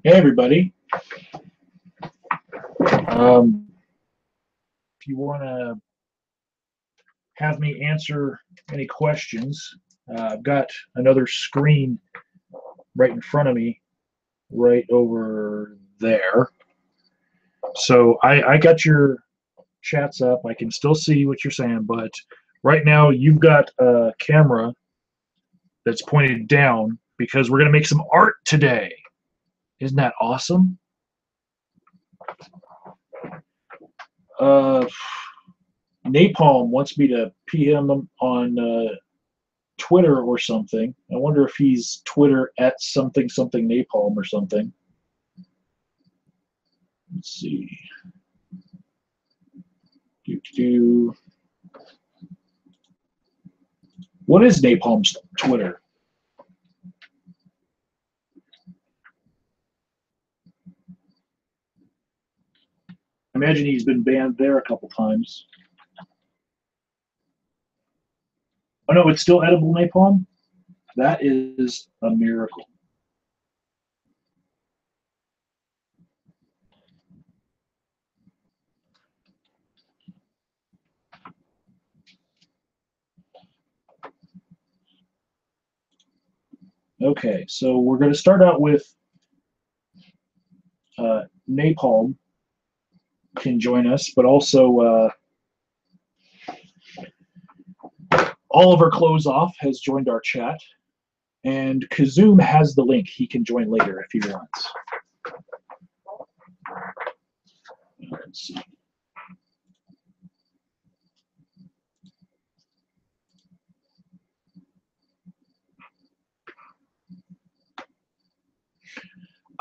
Hey, everybody. If you want to have me answer any questions, I've got another screen right in front of me, right over there. So I got your chats up. I can still see what you're saying, but right now you've got a camera that's pointed down because we're going to make some art today. Isn't that awesome? Napalm wants me to PM him on Twitter or something. I wonder if he's Twitter at something Napalm or something. Let's see. What is Napalm's Twitter? I imagine he's been banned there a couple times. Oh no, it's still edible napalm? That is a miracle. Okay, so we're going to start out with Napalm can join us, but also Oliver Closeoff has joined our chat, and Kazoom has the link. He can join later if he wants. Let's see.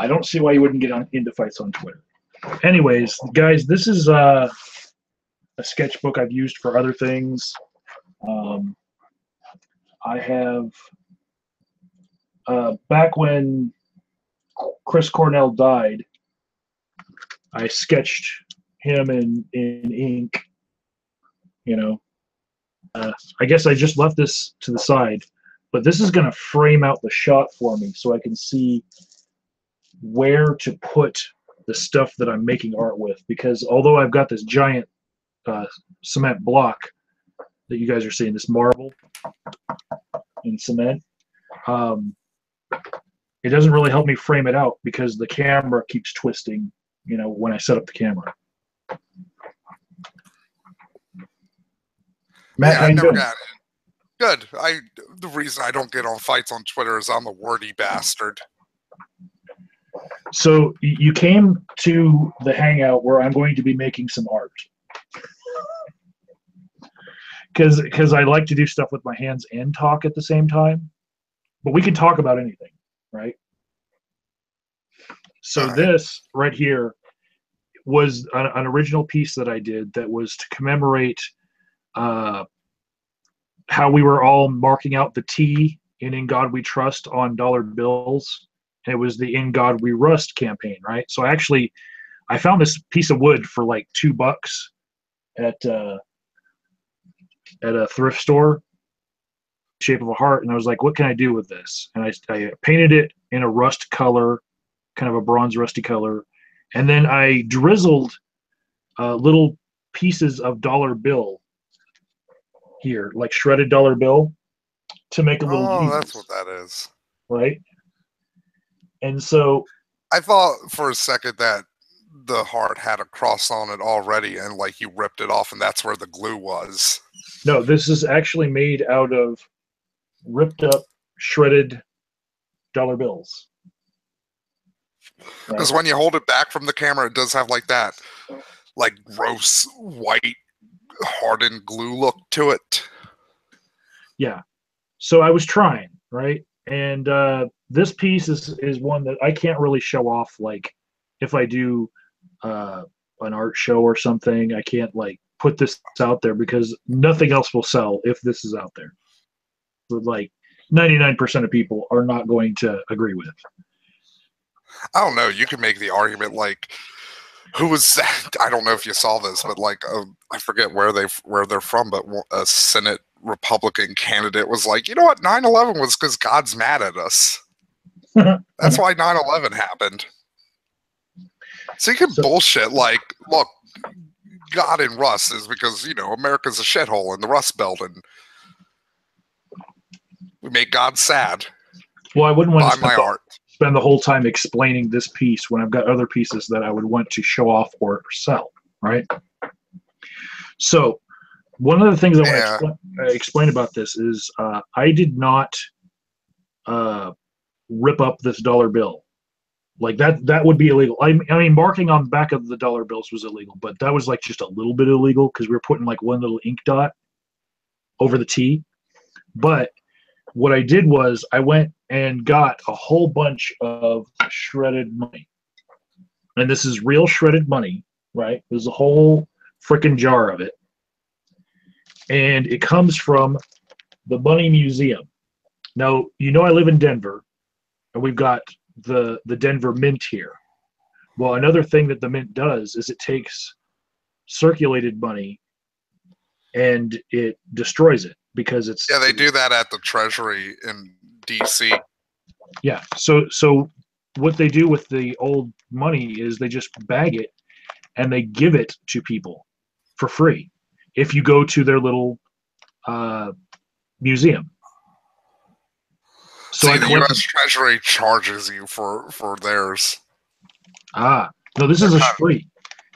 I don't see why you wouldn't get into fights on Twitter. Anyways, guys, this is a sketchbook I've used for other things. I have, back when Chris Cornell died, I sketched him in ink. You know, I guess I just left this to the side, but this is going to frame out the shot for me so I can see where to put the stuff that I'm making art with, because although I've got this giant cement block that you guys are seeing, this marble in cement, it doesn't really help me frame it out because the camera keeps twisting, you know, when I set up the camera. Matt, yeah, how I you never doing? got it. Good. The reason I don't get on fights on Twitter is I'm a wordy bastard. So you came to the hangout where I'm going to be making some art. Because I like to do stuff with my hands and talk at the same time. But we can talk about anything, right? So All right. This right here was an original piece that I did that was to commemorate how we were all marking out the T in God We Trust on dollar bills. And it was the In God We Rust campaign, right? So I found this piece of wood for like $2 at a thrift store, shape of a heart, and I was like, what can I do with this? And I painted it in a rust color, kind of a bronze rusty color, and then I drizzled little pieces of dollar bill here, like shredded dollar bill, to make a little Oh, Jesus, that's what that is. right? And so I thought for a second that the heart had a cross on it already and like you ripped it off and that's where the glue was. no, this is actually made out of ripped up, shredded dollar bills. Because when you hold it back from the camera, it does have like that, like gross white hardened glue look to it. Yeah. So I was trying, right? And this piece is one that I can't really show off. Like if I do an art show or something, I can't like put this out there because nothing else will sell if this is out there. But like 99% of people are not going to agree with. I don't know. You could make the argument like, who was that? I don't know if you saw this, but like, I forget where they're from, but a Senate Republican candidate was like, you know what, 9/11 was because God's mad at us. That's why 9/11 happened. So you can So- bullshit like, look, God in Rust is because, you know, America's a shithole in the Rust Belt and we make God sad. Well, I wouldn't want Buy to my art. spend the whole time explaining this piece when I've got other pieces that I would want to show off or sell, right? So one of the things I want Yeah. to explain about this is I did not rip up this dollar bill. Like that would be illegal. I mean, marking on the back of the dollar bills was illegal, but that was like just a little bit illegal because we were putting like one little ink dot over the T. But what I did was I went and got a whole bunch of shredded money. And this is real shredded money, right? There's a whole freaking jar of it. And it comes from the Money Museum. Now, you know I live in Denver, and we've got the Denver Mint here. Well, another thing that the Mint does is it takes circulated money and it destroys it because it's Yeah, they do that at the Treasury in DC. Yeah. So what they do with the old money is they just bag it and they give it to people for free if you go to their little museum. So See, the U.S. Treasury charges you for theirs. No, this is a street.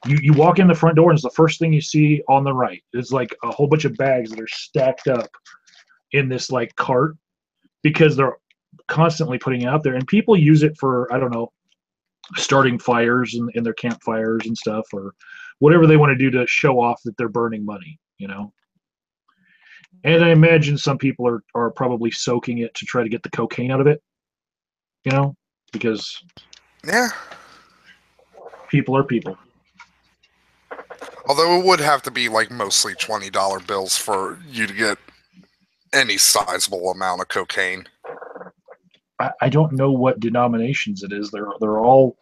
You walk in the front door and it's the first thing you see on the right. It's like a whole bunch of bags that are stacked up in this like cart because they're constantly putting it out there and people use it for, I don't know, starting fires in their campfires and stuff or whatever they want to do to show off that they're burning money, you know. And I imagine some people are probably soaking it to try to get the cocaine out of it, you know, because Yeah. people are people. Although it would have to be like mostly $20 bills for you to get any sizable amount of cocaine. I don't know what denominations it is. They're all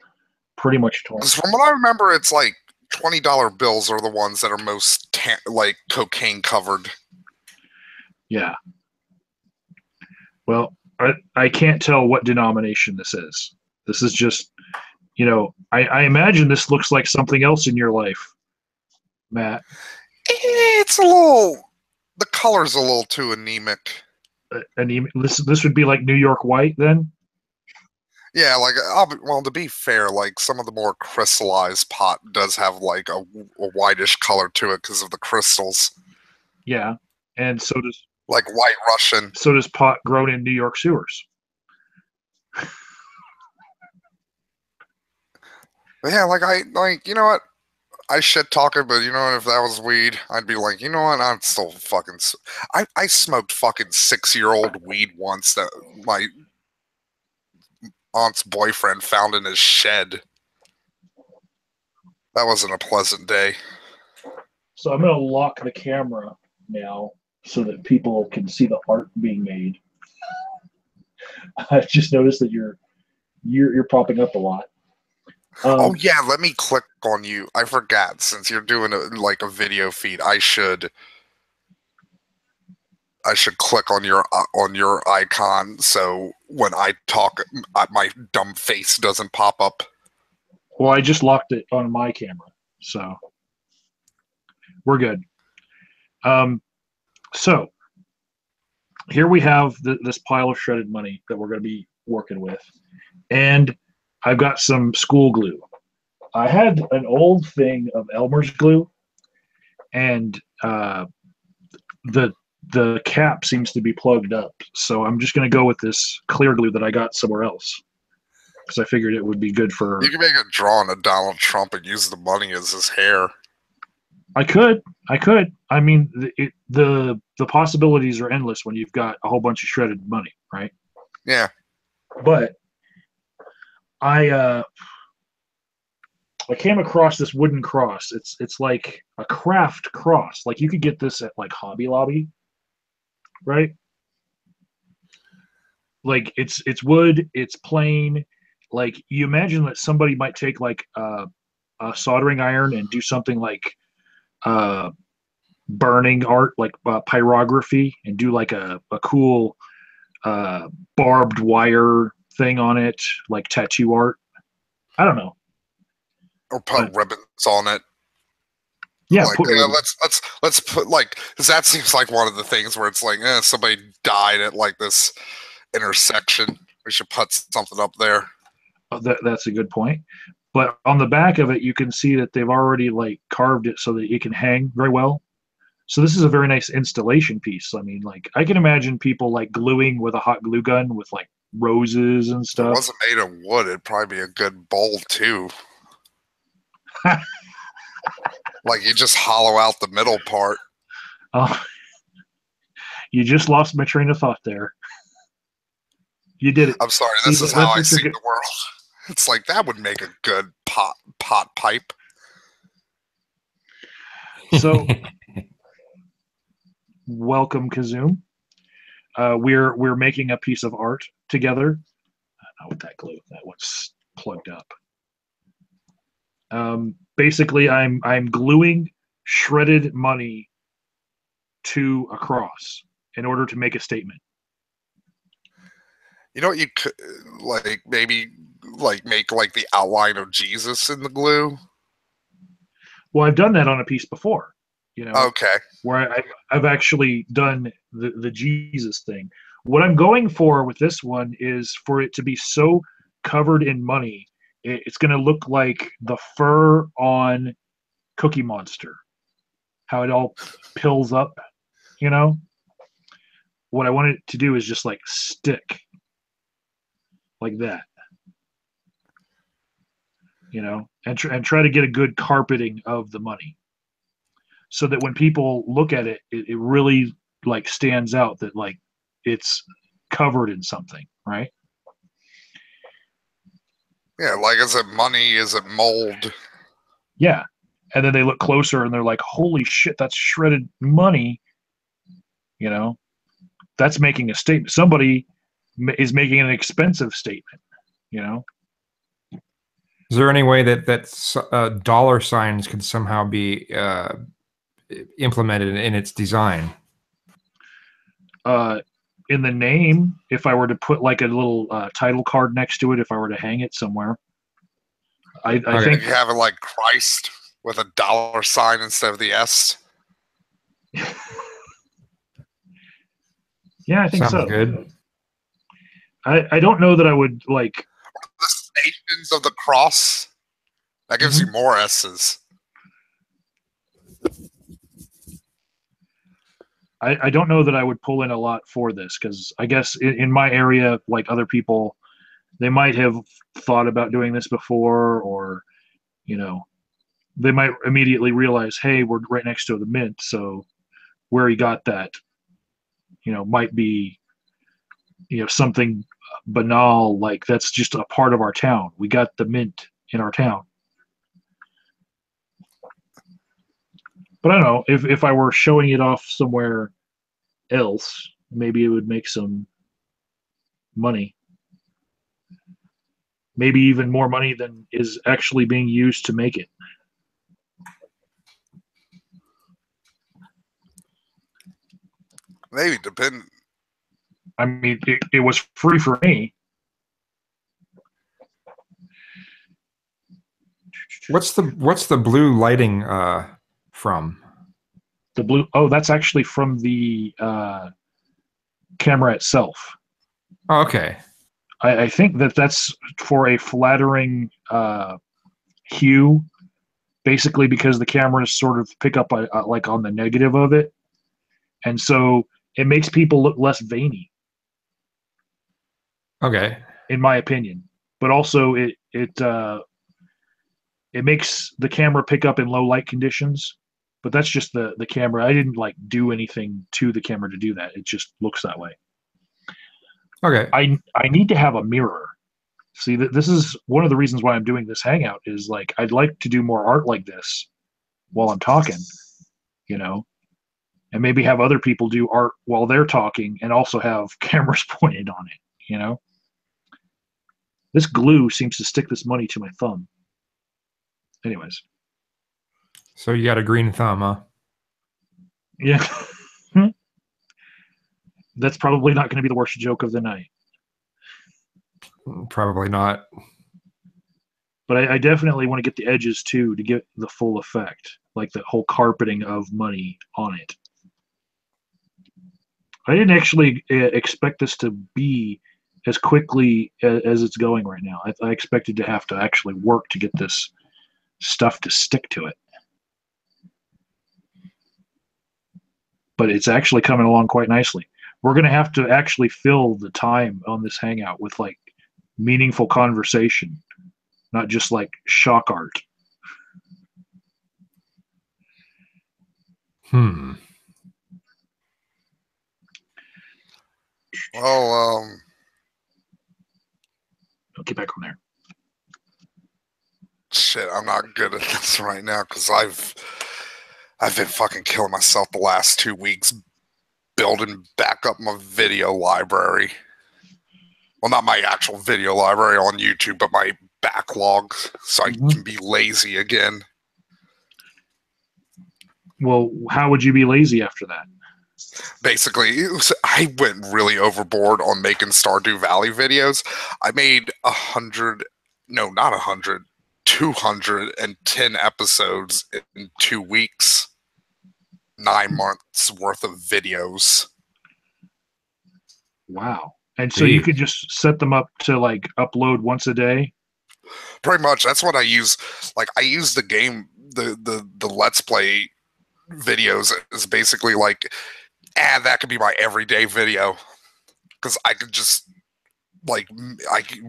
pretty much 20. 'Cause from what I remember, it's like $20 bills are the ones that are most like cocaine covered. Yeah. Well, I can't tell what denomination this is. This is just, you know, I imagine this looks like something else in your life, Matt. It's a little. The color's a little too anemic. This would be like New York white then. Yeah, like well, to be fair, like some of the more crystallized pot does have like a whitish color to it because of the crystals. Yeah, and so does like White Russian. So does pot grown in New York sewers. But yeah, you know what? I shit talking, but you know, if that was weed, I'd be like, you know what? I'm still fucking. I smoked fucking 6-year-old weed once that my aunt's boyfriend found in his shed. That wasn't a pleasant day. So I'm gonna lock the camera now so that people can see the art being made. I just noticed that you're popping up a lot. Oh yeah, let me click on you. I forgot, since you're doing a video feed, I should click on your icon so when I talk, my dumb face doesn't pop up. Well, I just locked it on my camera, so we're good. So here we have this pile of shredded money that we're going to be working with, and I've got some school glue. I had an old thing of Elmer's glue, and the cap seems to be plugged up. So I'm just going to go with this clear glue that I got somewhere else because I figured it would be good for. You can make a drawing of Donald Trump and use the money as his hair. I could. I mean, the possibilities are endless when you've got a whole bunch of shredded money, right? Yeah. But I came across this wooden cross. It's like a craft cross. Like you could get this at like Hobby Lobby, right? Like it's wood, it's plain. Like you imagine that somebody might take like a soldering iron and do something like burning art, like pyrography, and do like a cool barbed wire thing on it, like tattoo art. I don't know. or put ribbons on it. Yeah, like, let's put like, because that seems like one of the things where it's like, somebody died at like this intersection. We should put something up there. That's a good point. But on the back of it, you can see that they've already like carved it so that it can hang very well. So this is a very nice installation piece. I mean, like I can imagine people like gluing with a hot glue gun with like roses and stuff. If it wasn't made of wood, it'd probably be a good bowl too. Like you just hollow out the middle part. You just lost my train of thought there. You did it. I'm sorry. This is how I see the world. It's like that would make a good pot pipe. So, welcome, Kazoom. We're making a piece of art together. Not with that glue. That one's plugged up. Basically, I'm gluing shredded money to a cross in order to make a statement. You know what you could like maybe like make like the outline of Jesus in the glue? Well, I've done that on a piece before, you know. Okay. Where I've actually done the Jesus thing. What I'm going for with this one is for it to be so covered in money, it's going to look like the fur on Cookie Monster. How it all pills up, you know? What I want it to do is just like stick like that, you know, and try to get a good carpeting of the money so that when people look at it, it really like stands out that like it's covered in something, right? Yeah, like is it money? Is it mold? Yeah. And then they look closer and they're like, holy shit, that's shredded money. You know, that's making a statement. Somebody is making an expensive statement, you know? Is there any way that dollar signs could somehow be implemented in its design? In the name, if I were to put like a little title card next to it, if I were to hang it somewhere, I think you have it like Christ with a dollar sign instead of the S. Yeah, I think Sounds so. Good. I don't know that I would like the Stations of the Cross. That gives you more S's. I don't know that I would pull in a lot for this because I guess in my area, like other people, they might have thought about doing this before, or you know, they might immediately realize, hey, we're right next to the mint, so where he got that, you know, might be, you know, something banal like that's just a part of our town. We got the mint in our town. But I don't know, if I were showing it off somewhere else, maybe it would make some money. Maybe even more money than is actually being used to make it. Maybe depend. I mean, it was free for me. What's the blue lighting from? The blue. Oh, that's actually from the camera itself. Oh, okay. I think that's for a flattering hue, basically because the cameras sort of pick up like on the negative of it, and so it makes people look less veiny. Okay. In my opinion, but also it makes the camera pick up in low light conditions. But that's just the camera. I didn't like do anything to the camera to do that. It just looks that way. Okay. I need to have a mirror. See, this is one of the reasons why I'm doing this hangout is like I'd like to do more art like this while I'm talking, you know, and maybe have other people do art while they're talking and also have cameras pointed on it, you know. This glue seems to stick this money to my thumb. Anyways. So you got a green thumb, huh? Yeah. That's probably not going to be the worst joke of the night. Probably not. But I definitely want to get the edges too to get the full effect, like the whole carpeting of money on it. I didn't actually expect this to be as quickly as it's going right now. I expected to have to actually work to get this stuff to stick to it. But it's actually coming along quite nicely. We're going to have to actually fill the time on this hangout with like meaningful conversation, not just like shock art. Well, I'll get back on there. shit, I'm not good at this right now because I've been fucking killing myself the last 2 weeks building back up my video library. Well, not my actual video library on YouTube, but my backlog, so I can be lazy again. Well, how would you be lazy after that? Basically, I went really overboard on making Stardew Valley videos. I made 210 episodes in 2 weeks. 9 months worth of videos. Wow. And so you could just set them up to like upload once a day? Pretty much. That's what I use. Like I use the game, the Let's Play videos is basically like, that could be my everyday video. Because I could just like,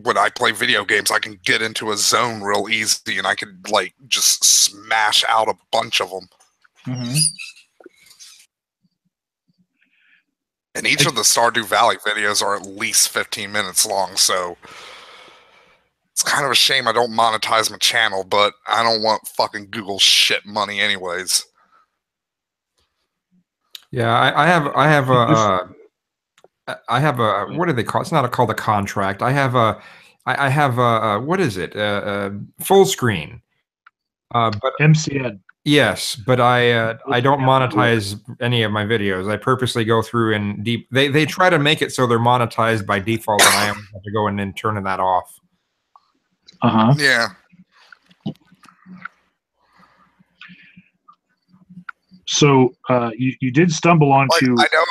when I play video games, I can get into a zone real easy and I could like just smash out a bunch of them. Mm-hmm. And each of the Stardew Valley videos are at least 15 minutes long, so it's kind of a shame I don't monetize my channel, but I don't want fucking Google shit money anyways. Yeah, I have a what do they call it? It's not called a contract. I have a what is it? Full screen. But MCN. Yes, but I don't monetize any of my videos. I purposely go through and they try to make it so they're monetized by default, and I have to go in and turn that off. Uh-huh. Yeah. So you did stumble onto I know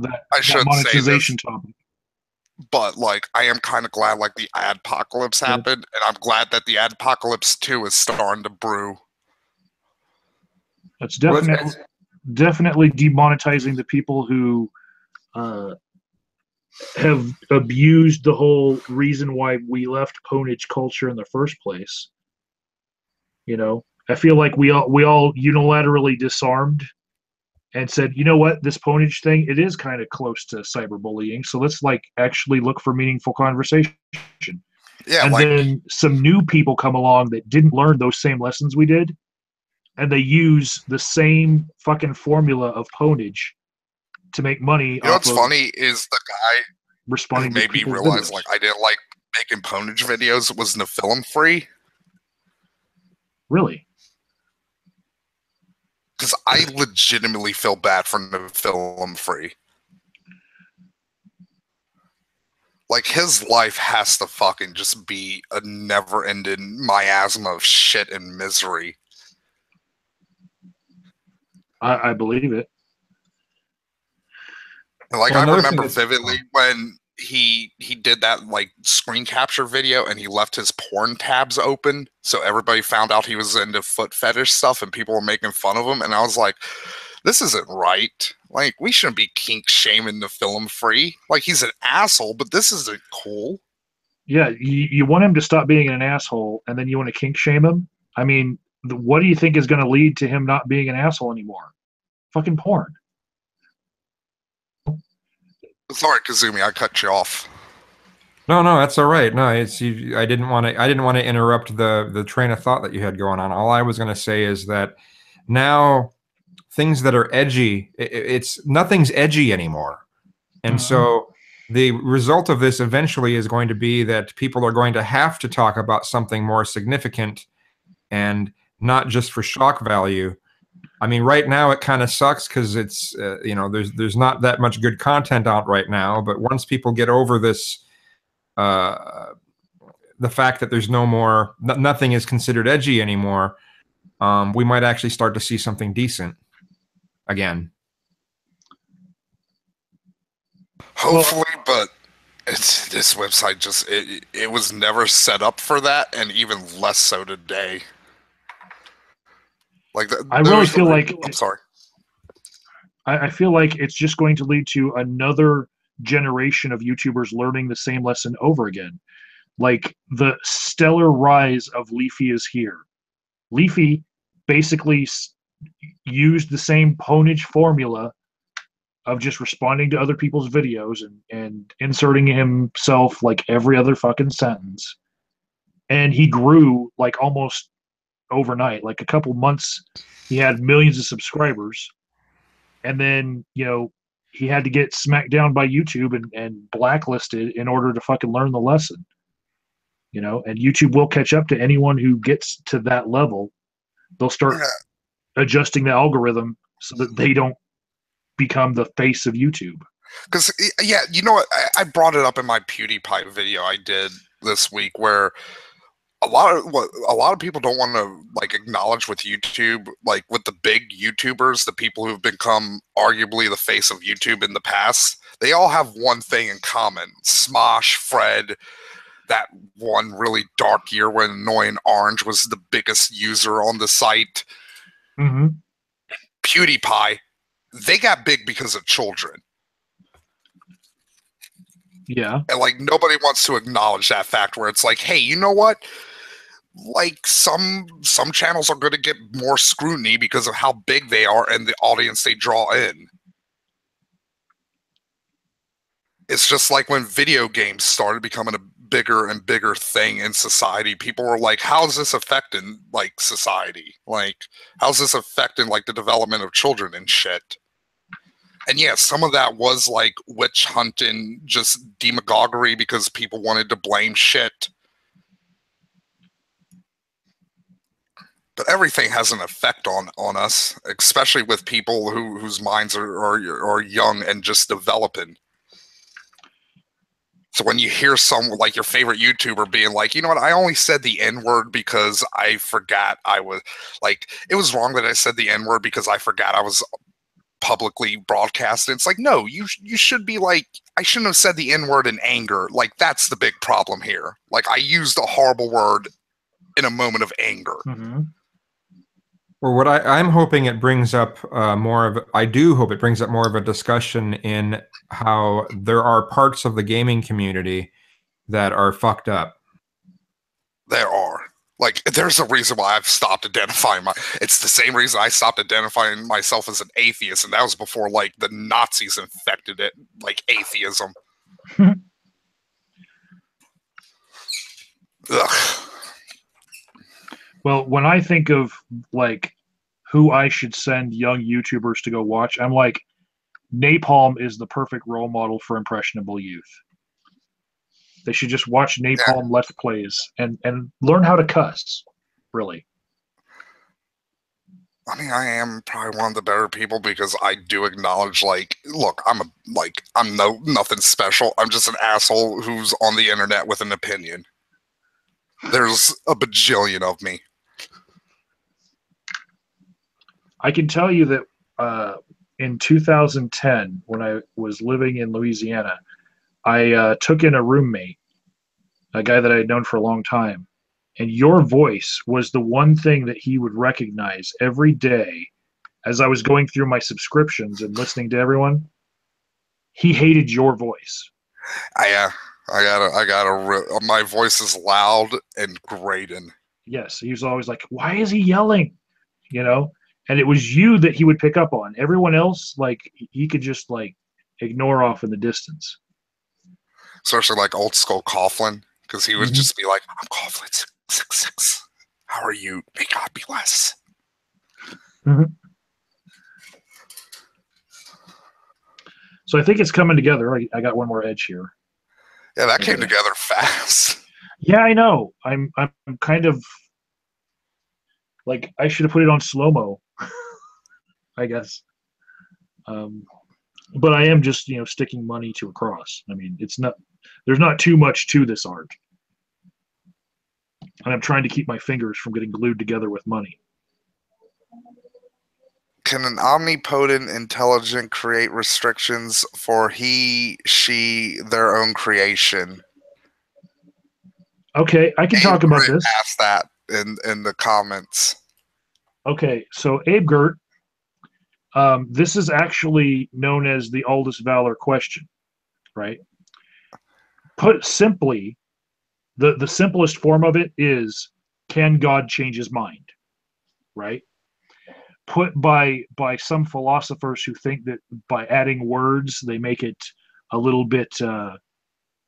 that monetization topic. But like I am kind of glad like the adpocalypse happened, and I'm glad that the adpocalypse 2 is starting to brew. That's definitely demonetizing the people who have abused the whole reason why we left Pwnage culture in the first place. You know, I feel like we all unilaterally disarmed and said, you know what, this Pwnage thing, it is kind of close to cyberbullying, so let's like actually look for meaningful conversation. Yeah, and then some new people come along that didn't learn those same lessons we did. And they use the same fucking formula of Pwnage to make money. You know what's funny is the guy responding who made me realize like I didn't like making Pwnage videos was Nephilim Free. Really? Because I legitimately feel bad for Nephilim Free. Like his life has to fucking just be a never-ending miasma of shit and misery. I believe it. Like I remember vividly when he did that like screen capture video and he left his porn tabs open so everybody found out he was into foot fetish stuff and people were making fun of him, and I was like, this isn't right. Like we shouldn't be kink shaming Nephilim Free. Like he's an asshole, but this isn't cool. Yeah, you want him to stop being an asshole, and then you want to kink shame him? I mean, what do you think is going to lead to him not being an asshole anymore? Fucking porn. Sorry, Kazumi, I cut you off. No, that's all right. No, it's I didn't want to interrupt the train of thought that you had going on. All I was going to say is that now things that are edgy, nothing's edgy anymore, and so the result of this eventually is going to be that people are going to have to talk about something more significant and not just for shock value. I mean, right now it kind of sucks because it's there's not that much good content out right now. But once people get over this the fact that there's no more, nothing is considered edgy anymore, we might actually start to see something decent again. Hopefully, but this website just it was never set up for that, and even less so today. Like I really feel like I'm sorry. I feel like it's just going to lead to another generation of YouTubers learning the same lesson over again. Like the stellar rise of Leafy is here. Leafy basically used the same ponage formula of just responding to other people's videos and inserting himself like every other fucking sentence. And he grew like almost overnight. Like a couple months, he had millions of subscribers. And then, you know, he had to get smacked down by YouTube and blacklisted in order to fucking learn the lesson. You know, and YouTube will catch up to anyone who gets to that level. They'll start adjusting the algorithm so that they don't become the face of YouTube. Because, yeah, you know what? I brought it up in my PewDiePie video I did this week, where a lot of people don't want to like acknowledge with YouTube, like with the big YouTubers, the people who've become arguably the face of YouTube in the past. They all have one thing in common: Smosh, Fred. That one really dark year when Annoying Orange was the biggest user on the site. Mm-hmm. PewDiePie, they got big because of children. Yeah. And like nobody wants to acknowledge that fact, where it's like, hey, you know what? Like some channels are going to get more scrutiny because of how big they are and the audience they draw in. It's just like when video games started becoming a bigger and bigger thing in society. People were like, how's this affecting like society? Like, how's this affecting like the development of children and shit? And yeah, some of that was like witch hunting, just demagoguery because people wanted to blame shit. But everything has an effect on us, especially with people whose minds are young and just developing. So when you hear someone like your favorite YouTuber being like, you know what, I only said the N-word because I forgot I was like, it was wrong that I said the N-word because I forgot I was publicly broadcasted. It's like, no, you should be like, I shouldn't have said the N-word in anger. Like, that's the big problem here. Like, I used a horrible word in a moment of anger. Mm-hmm. Well, what I'm hoping it brings up I do hope it brings up more of a discussion in how there are parts of the gaming community that are fucked up. There are. Like, there's a reason why I've stopped identifying it's the same reason I stopped identifying myself as an atheist, and that was before, like, the Nazis infected it, like, atheism. Ugh. Well, when I think of like who I should send young YouTubers to go watch, I'm like, Napalm is the perfect role model for impressionable youth. They should just watch Napalm Let's Plays and learn how to cuss, really. I mean, I am probably one of the better people because I do acknowledge, like, look, I'm nothing special. I'm just an asshole who's on the internet with an opinion. There's a bajillion of me. I can tell you that in 2010, when I was living in Louisiana, I took in a roommate, a guy that I had known for a long time, and your voice was the one thing that he would recognize every day as I was going through my subscriptions and listening to everyone. He hated your voice. I got my voice is loud and grating. Yes, he was always like, "Why is he yelling?" You know. And it was you that he would pick up on. Everyone else, like, he could just, like, ignore off in the distance. Especially, like, old school Coughlin, because he would just be like, I'm Coughlin 666. How are you? May God be less. Mm-hmm. So I think it's coming together. I got one more edge here. Yeah, that came together fast. Yeah, I know. I'm kind of, like, I should have put it on slow-mo. I guess. But I am just, sticking money to a cross. I mean, there's not too much to this art. and I'm trying to keep my fingers from getting glued together with money. Can an omnipotent intelligent create restrictions for he, she, their own creation? Okay, I can talk about this. Ask that in the comments. Okay, so Abe Gert, this is actually known as the Aldous Valor question, right? Put simply, the simplest form of it is, can God change his mind, right? Put by some philosophers who think that by adding words they make it a little bit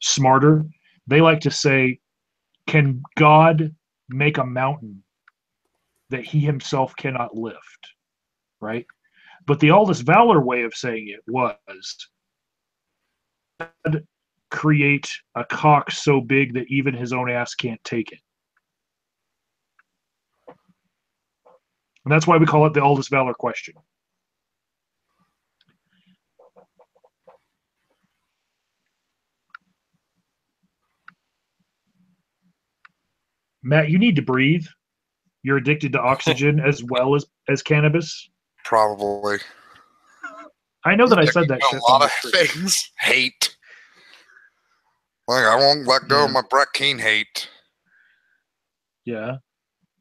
smarter. They like to say, can God make a mountain that he himself cannot lift, right? But the Aldous Valor way of saying it was, God create a cock so big that even his own ass can't take it. And that's why we call it the Aldous Valor question. Matt, you need to breathe. You're addicted to oxygen as well as cannabis. Probably. I know that I said that shit. A lot of things. Hate. Like, I won't let go of my Brett Keane hate. Yeah.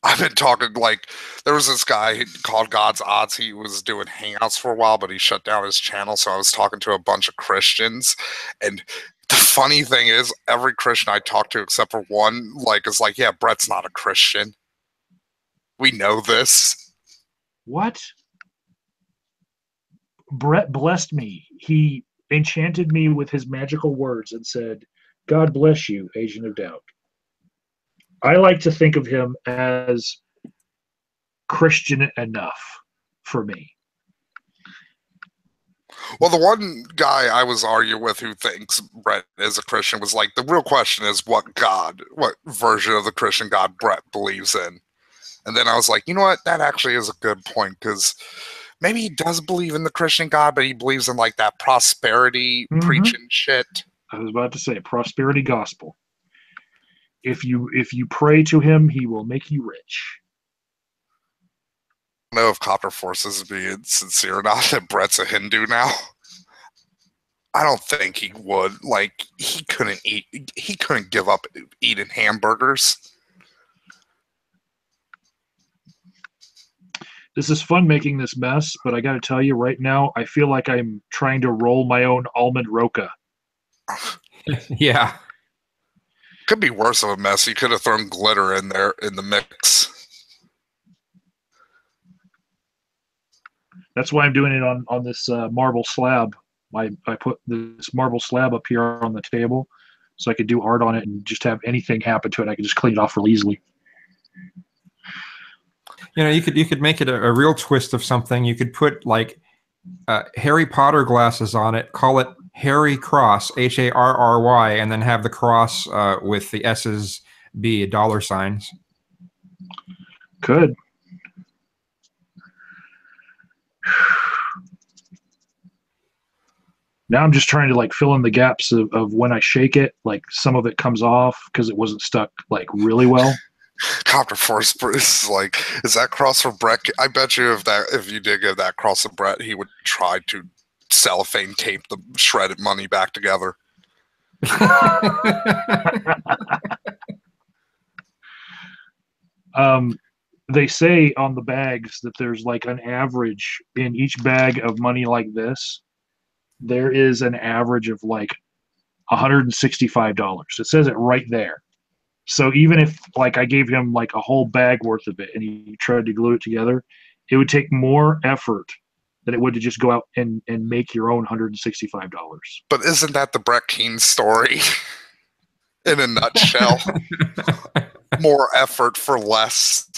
I've been talking, like, there was this guy called God's Odds. He was doing hangouts for a while, but he shut down his channel. So I was talking to a bunch of Christians. And the funny thing is, every Christian I talk to, except for one, like, is like, yeah, Brett's not a Christian. We know this. What? Brett blessed me. He enchanted me with his magical words and said, God bless you, Agent of Doubt. I like to think of him as Christian enough for me. Well, the one guy I was arguing with who thinks Brett is a Christian was like, the real question is what version of the Christian God Brett believes in. And then I was like, you know what? That actually is a good point, because maybe he does believe in the Christian God, but he believes in like that prosperity preaching shit. I was about to say prosperity gospel. If you pray to him, he will make you rich. I don't know if Copper Force is being sincere or not that Brett's a Hindu now. I don't think he would. Like, he couldn't give up eating hamburgers. This is fun making this mess, but I got to tell you right now, I feel like I'm trying to roll my own almond roca. Yeah. Could be worse of a mess. You could have thrown glitter in there in the mix. That's why I'm doing it on this marble slab. I put this marble slab up here on the table so I could do art on it and just have anything happen to it. I could just clean it off real easily. You know, you could make it a real twist of something. You could put like Harry Potter glasses on it, call it Harry Cross, Harry, and then have the cross with the S's be dollar signs. Could. Now I'm just trying to like fill in the gaps of when I shake it, like some of it comes off because it wasn't stuck like really well. Copper Force is like, is that cross for Brett? I bet you if you did give that cross to Brett, he would try to cellophane tape the shredded money back together. They say on the bags that there's like an average in each bag of money like this. There is an average of like $165. It says it right there. So even if like I gave him like a whole bag worth of it and he tried to glue it together, it would take more effort than it would to just go out and make your own $165. But isn't that the Brett Keane story in a nutshell? More effort for less.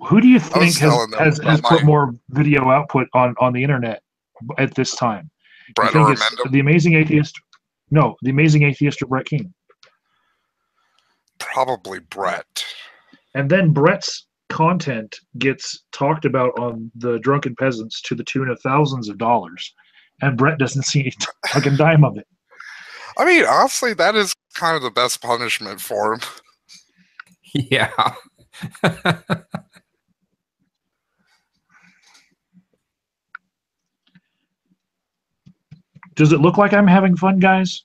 Who do you think has put more video output on the internet at this time? Brett or Amanda? The Amazing Atheist? No, The Amazing Atheist or Brett Keane? Probably Brett. And then Brett's content gets talked about on the Drunken Peasants to the tune of thousands of dollars, and Brett doesn't see a fucking dime of it. I mean, honestly, that is kind of the best punishment for him. Yeah. Does it look like I'm having fun, guys?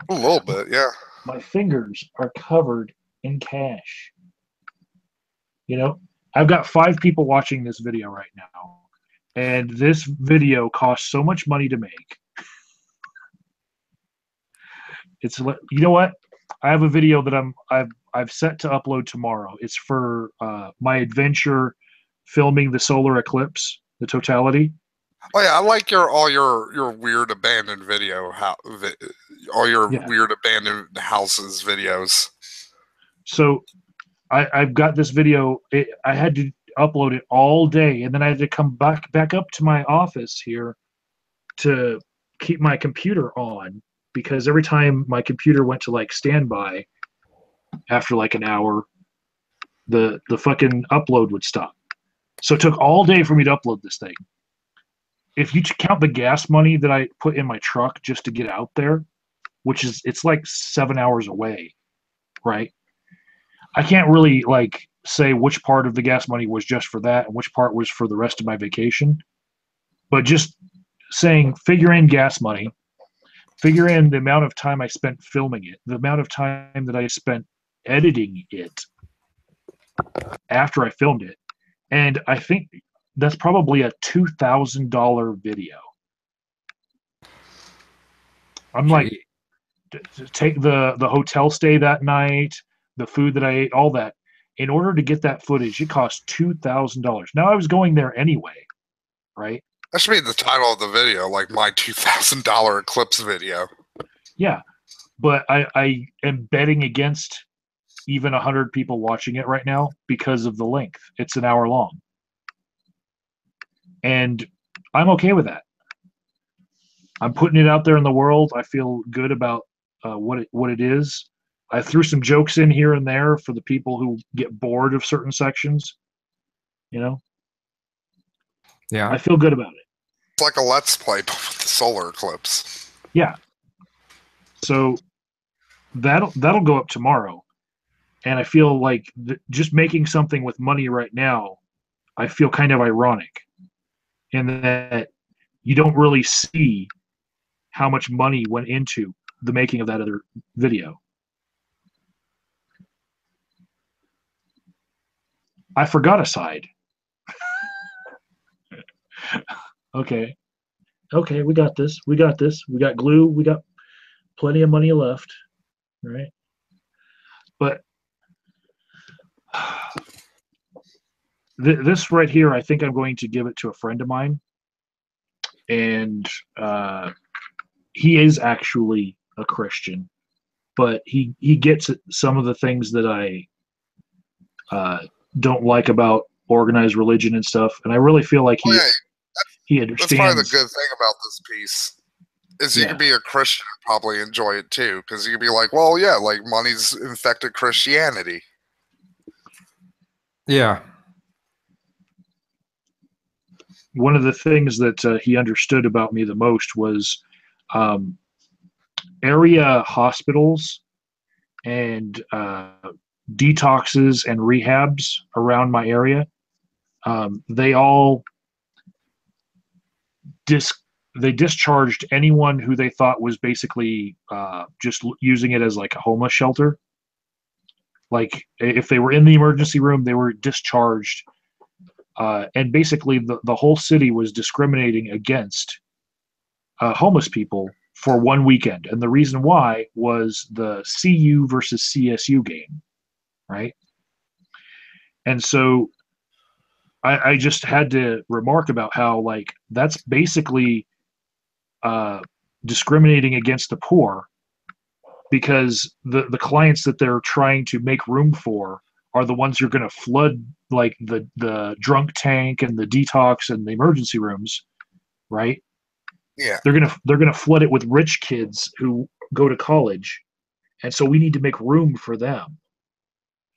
A little bit, yeah. My fingers are covered in cash. You know, I've got 5 people watching this video right now, and this video costs so much money to make. It's, you know what? I have a video that I've set to upload tomorrow. It's for my adventure filming the solar eclipse, the totality. Oh yeah, I like all your weird abandoned all your Yeah. weird abandoned houses videos. So I've got this video. I had to upload it all day, and then I had to come back up to my office here to keep my computer on, because every time my computer went to like standby after like an hour, the fucking upload would stop. So it took all day for me to upload this thing. If you count the gas money that I put in my truck just to get out there, which is, it's like 7 hours away, right? I can't really like say which part of the gas money was just for that and which part was for the rest of my vacation. But just saying, figure in gas money, figure in the amount of time I spent filming it, the amount of time that I spent editing it after I filmed it. And I think that's probably a $2,000 video. I'm like, take the hotel stay that night, the food that I ate, all that. In order to get that footage, it cost $2,000. Now I was going there anyway, right? That should be the title of the video, like my $2,000 eclipse video. Yeah, but I am betting against even 100 people watching it right now because of the length. It's an hour long, and I'm okay with that. I'm putting it out there in the world. I feel good about what it is. I threw some jokes in here and there for the people who get bored of certain sections. You know, Yeah. I feel good about it. It's like a Let's Play but with the solar eclipse. Yeah. So that'll go up tomorrow, and I feel like just making something with money right now, I feel kind of ironic in that you don't really see how much money went into the making of that other video. I forgot a side. Okay, we got this. We got this. We got glue. We got plenty of money left, right? But this right here, I think I'm going to give it to a friend of mine, and he is actually a Christian, but he gets some of the things that I don't like about organized religion and stuff, and I really feel like he understands. That's probably the good thing about this piece is you could be a Christian and probably enjoy it too, because you could be like, well, yeah, like money's infected Christianity. Yeah. One of the things that he understood about me the most was area hospitals and detoxes and rehabs around my area. They all discharged anyone who they thought was basically just using it as like a homeless shelter. Like if they were in the emergency room, they were discharged. And basically the whole city was discriminating against homeless people for one weekend. And the reason why was the CU versus CSU game, right? And so I just had to remark about how, like, that's basically discriminating against the poor, because the clients that they're trying to make room for are the ones who are going to flood, like, the drunk tank and the detox and the emergency rooms, right? Yeah. They're gonna flood it with rich kids who go to college, and so we need to make room for them.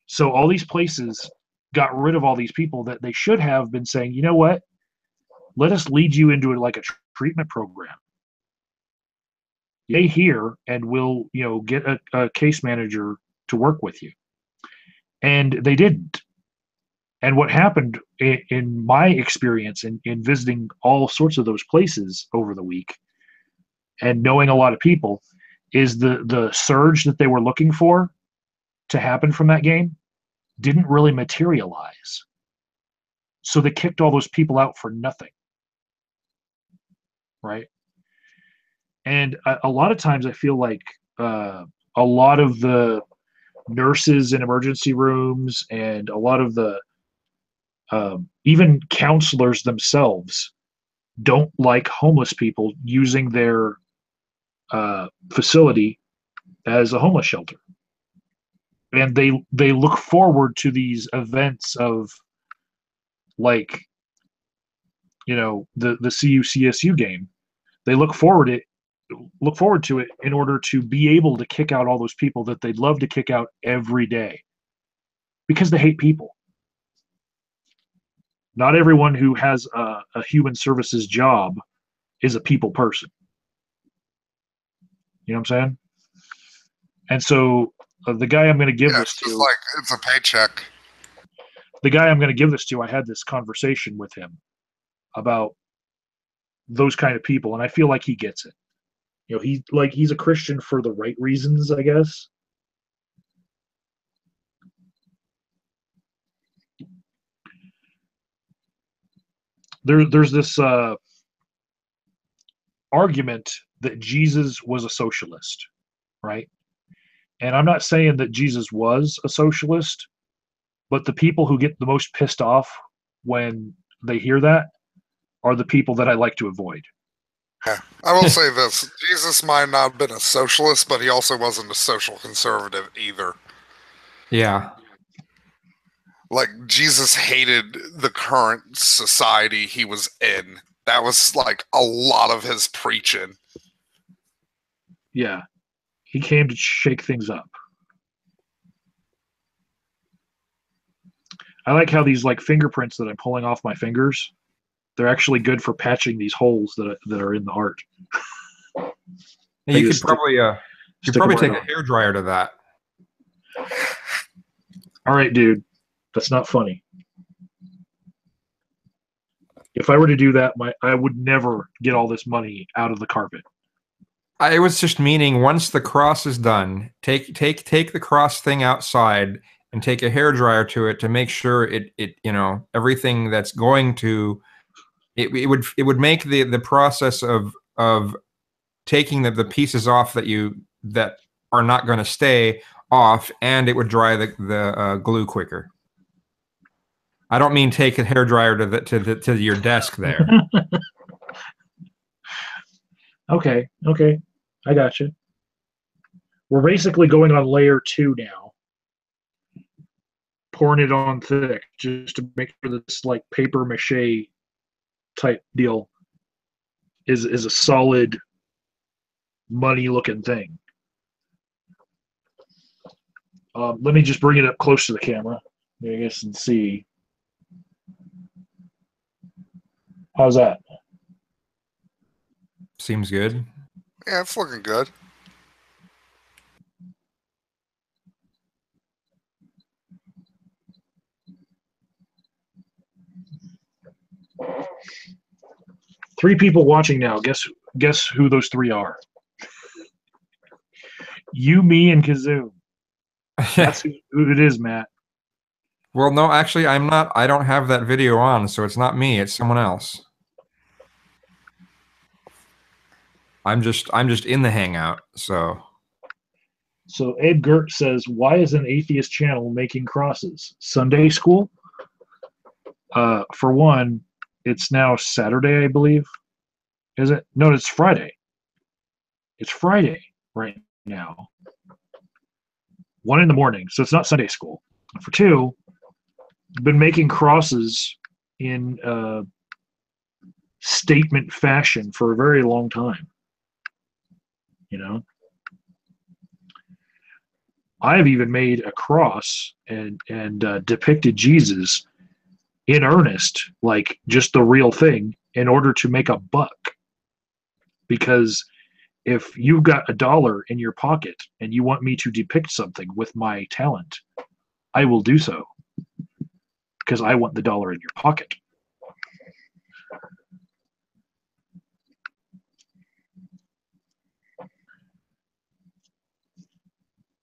So all these places got rid of all these people that they should have been saying, you know what? Let us lead you into like a treatment program. Stay here, and we'll get a case manager to work with you. And they didn't. And what happened in my experience in visiting all sorts of those places over the week and knowing a lot of people is the surge that they were looking for to happen from that game didn't really materialize. So they kicked all those people out for nothing. Right? And a lot of times I feel like a lot of the nurses in emergency rooms and a lot of the even counselors themselves don't like homeless people using their facility as a homeless shelter. And they look forward to these events of like the CU-CSU game. They look forward to it in order to be able to kick out all those people that they'd love to kick out every day because they hate people. Not everyone who has a human services job is a people person. You know what I'm saying? And so the guy I'm going to give this to, like it's a paycheck. The guy I'm going to give this to, I had this conversation with him about those kind of people, and I feel like he gets it. He's a Christian for the right reasons, I guess. There's this argument that Jesus was a socialist, right? And I'm not saying that Jesus was a socialist, but the people who get the most pissed off when they hear that are the people that I like to avoid. Yeah. I will say this. Jesus might not have been a socialist, but he also wasn't a social conservative either. Yeah. Like, Jesus hated the current society he was in. That was, like, a lot of his preaching. Yeah. He came to shake things up. I like how these, like, fingerprints that I'm pulling off my fingers, they're actually good for patching these holes that are in the art. You could probably take a hairdryer to that. All right, dude. That's not funny. If I were to do that, I would never get all this money out of the carpet. I was just meaning once the cross is done, take the cross thing outside and take a hairdryer to it to make sure it everything that's going to it would make the process of taking the pieces off that are not going to stay off, and it would dry the glue quicker. I don't mean take a hairdryer to your desk there. Okay, I got you. We're basically going on layer 2 now, pouring it on thick just to make sure that this like paper mache type deal is a solid money looking thing. Let me just bring it up close to the camera, I guess, and see. How's that? Seems good. Yeah, it's looking good. Three people watching now. Guess who those three are? You, me, and Kazoo. That's who it is, Matt. Well, no, actually, I'm not. I don't have that video on, so it's not me. It's someone else. I'm just in the Hangout, so. So Abe Gert says, "Why is an atheist channel making crosses? Sunday school? For one, it's now Saturday, I believe. Is it? No, it's Friday. It's Friday right now. 1 a.m, so it's not Sunday school. For two, been making crosses in statement fashion for a very long time. I have even made a cross and depicted Jesus in earnest, like just the real thing, in order to make a buck. Because if you've got $1 in your pocket and you want me to depict something with my talent, I will do so because I want the $1 in your pocket.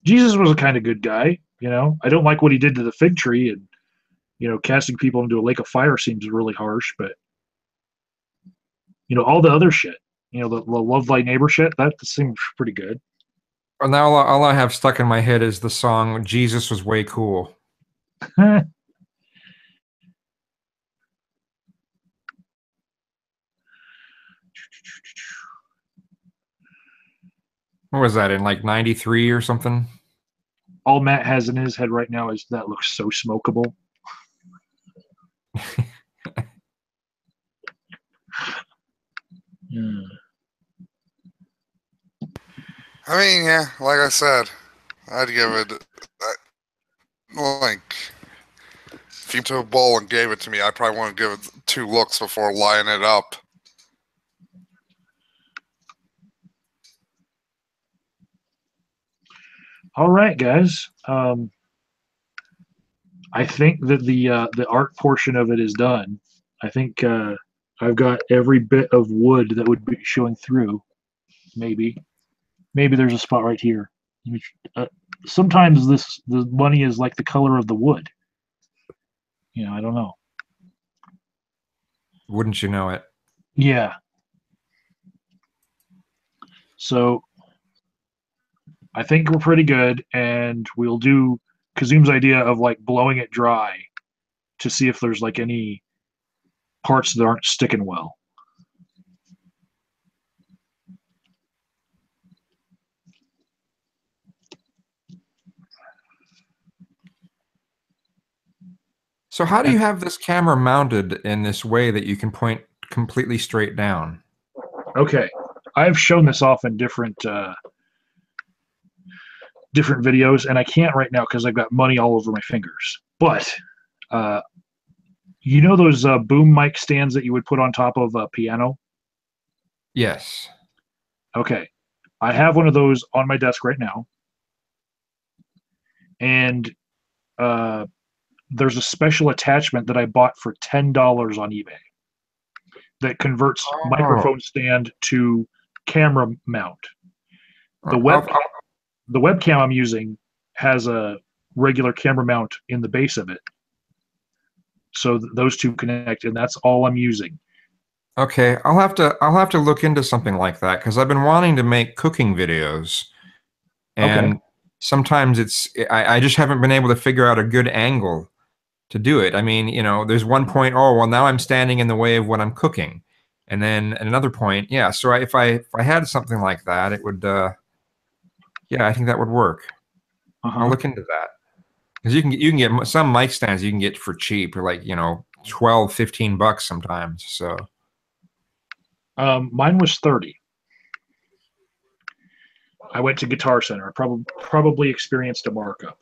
Jesus was a kind of good guy, you know. I don't like what he did to the fig tree, and you know, casting people into a lake of fire seems really harsh. But you know, all the other shit, you know, the love thy neighbor shit, that seems pretty good. Well, now all I have stuck in my head is the song "Jesus Was Way Cool." What was that in like '93 or something? All Matt has in his head right now is that looks so smokable. Yeah. I mean, yeah, like I said, I'd give it like if you took a bowl and gave it to me, I probably want to give it 2 looks before lining it up. All right, guys. I think that the art portion of it is done. I think I've got every bit of wood that would be showing through. Maybe there's a spot right here. Sometimes the money is like the color of the wood. You know, I don't know. Wouldn't you know it? Yeah. So I think we're pretty good, and we'll do Kazum's idea of like blowing it dry to see if there's like any parts that aren't sticking well. So how do you have this camera mounted in this way that you can point completely straight down? Okay, I've shown this off in different videos, and I can't right now because I've got money all over my fingers. But you know those boom mic stands that you would put on top of a piano? Yes. Okay, I have one of those on my desk right now, and there's a special attachment that I bought for $10 on eBay that converts microphone stand to camera mount. The webcam I'm using has a regular camera mount in the base of it, so those two connect, and that's all I'm using. Okay, I'll have to look into something like that because I've been wanting to make cooking videos, and sometimes I just haven't been able to figure out a good angle to do it. I mean, you know, there's one point, oh well, now I'm standing in the way of what I'm cooking, and then at another point, yeah. So if I had something like that, it would, yeah, I think that would work. I'll look into that because you can get some mic stands you can get for cheap, or like, you know, $12-15 sometimes. So mine was 30. I went to Guitar Center. I probably experienced a markup.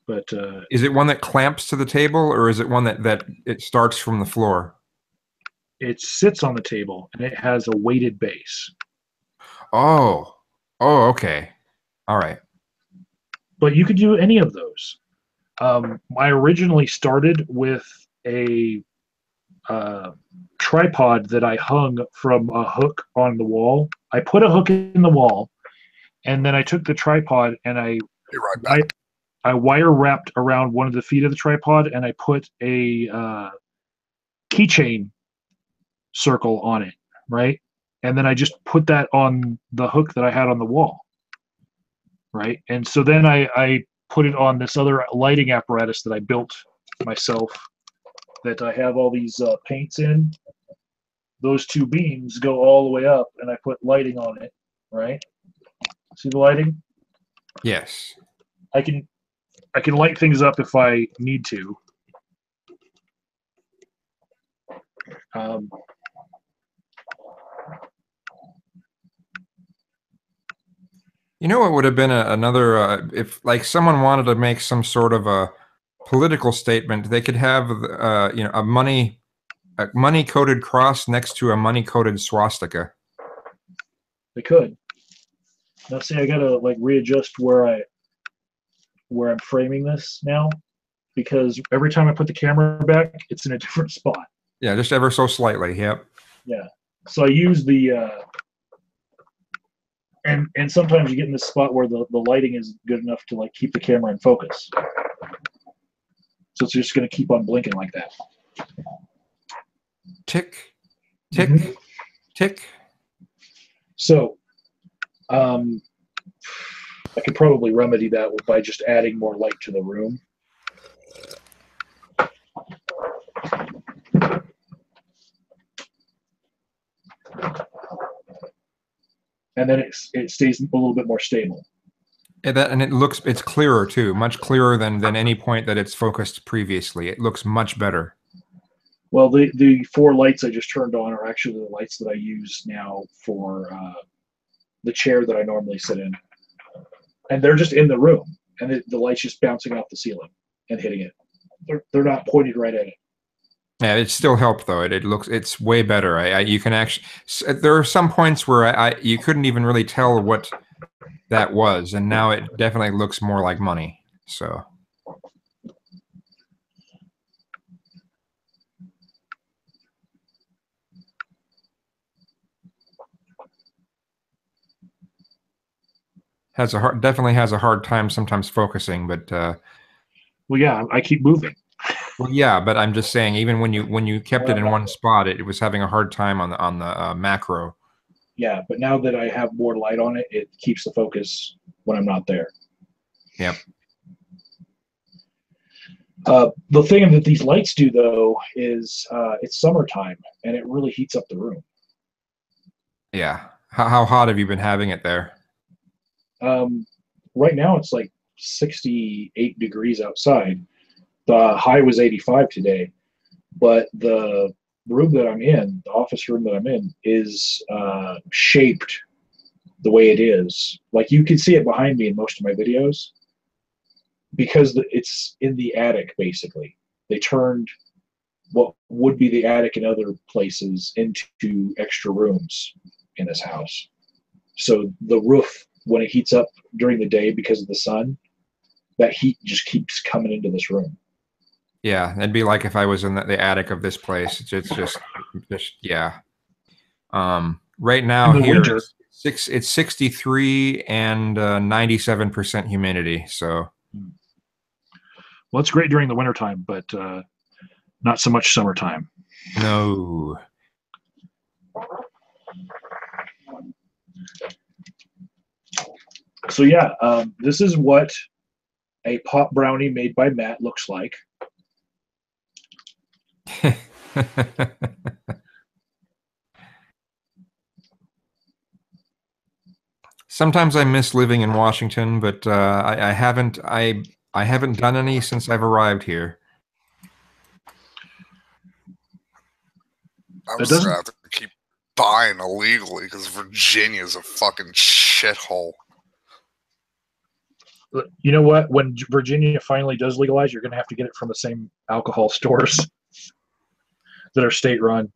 But is it one that clamps to the table, or is it one that it starts from the floor? It sits on the table and it has a weighted base. Oh, okay, all right. But you could do any of those. I originally started with a tripod that I hung from a hook on the wall. I put a hook in the wall, and then I took the tripod and I wire wrapped around one of the feet of the tripod, and I put a keychain circle on it, right? And then I just put that on the hook that I had on the wall, right? And so then I put it on this other lighting apparatus that I built myself that I have all these paints in. Those two beams go all the way up, and I put lighting on it, right? See the lighting? Yes. I can light things up if I need to. You know what would have been another, if like someone wanted to make some sort of a political statement, they could have you know, a money a money coated cross next to a money coated swastika. They could. Now see, I gotta like readjust where I'm framing this now, because every time I put the camera back, it's in a different spot. Yeah, just ever so slightly. Yep. Yeah. So I use the and sometimes you get in this spot where the lighting is good enough to like keep the camera in focus. So it's just gonna keep on blinking like that. Tick, tick, tick. So I could probably remedy that by just adding more light to the room. And then it stays a little bit more stable. And it's clearer too, much clearer than any point that it's focused previously. It looks much better. Well, the 4 lights I just turned on are actually the lights that I use now for the chair that I normally sit in. And they're just in the room, and the light's just bouncing off the ceiling and hitting it. They're not pointed right at it. Yeah, it still helped though. It's way better. You can actually, there are some points where you couldn't even really tell what that was, and now it definitely looks more like money. So. Definitely has a hard time sometimes focusing, but well, yeah, I keep moving. Well, yeah, but I'm just saying, even when you kept it in one spot, it was having a hard time on the macro. Yeah, but now that I have more light on it, it keeps the focus when I'm not there. Yep. The thing that these lights do, though, is it's summertime, and it really heats up the room. Yeah. How hot have you been having it there? Right now, it's like 68 degrees outside. The high was 85 today, but the room that I'm in, the office room that I'm in, is shaped the way it is. Like you can see it behind me in most of my videos, because it's in the attic, basically. They turned what would be the attic in other places into extra rooms in this house. So the roof, when it heats up during the day because of the sun, that heat just keeps coming into this room. Yeah, it'd be like if I was in the attic of this place. It's just yeah. Right now here winter, it's 63 and 97% humidity. So, well, it's great during the wintertime, but not so much summertime. No. So yeah, this is what a pot brownie made by Matt looks like. Sometimes I miss living in Washington, but I haven't done any since I've arrived here. I'm just gonna have to keep buying illegally because Virginia's a fucking shithole. You know what? When Virginia finally does legalize, you're going to have to get it from the same alcohol stores that are state-run.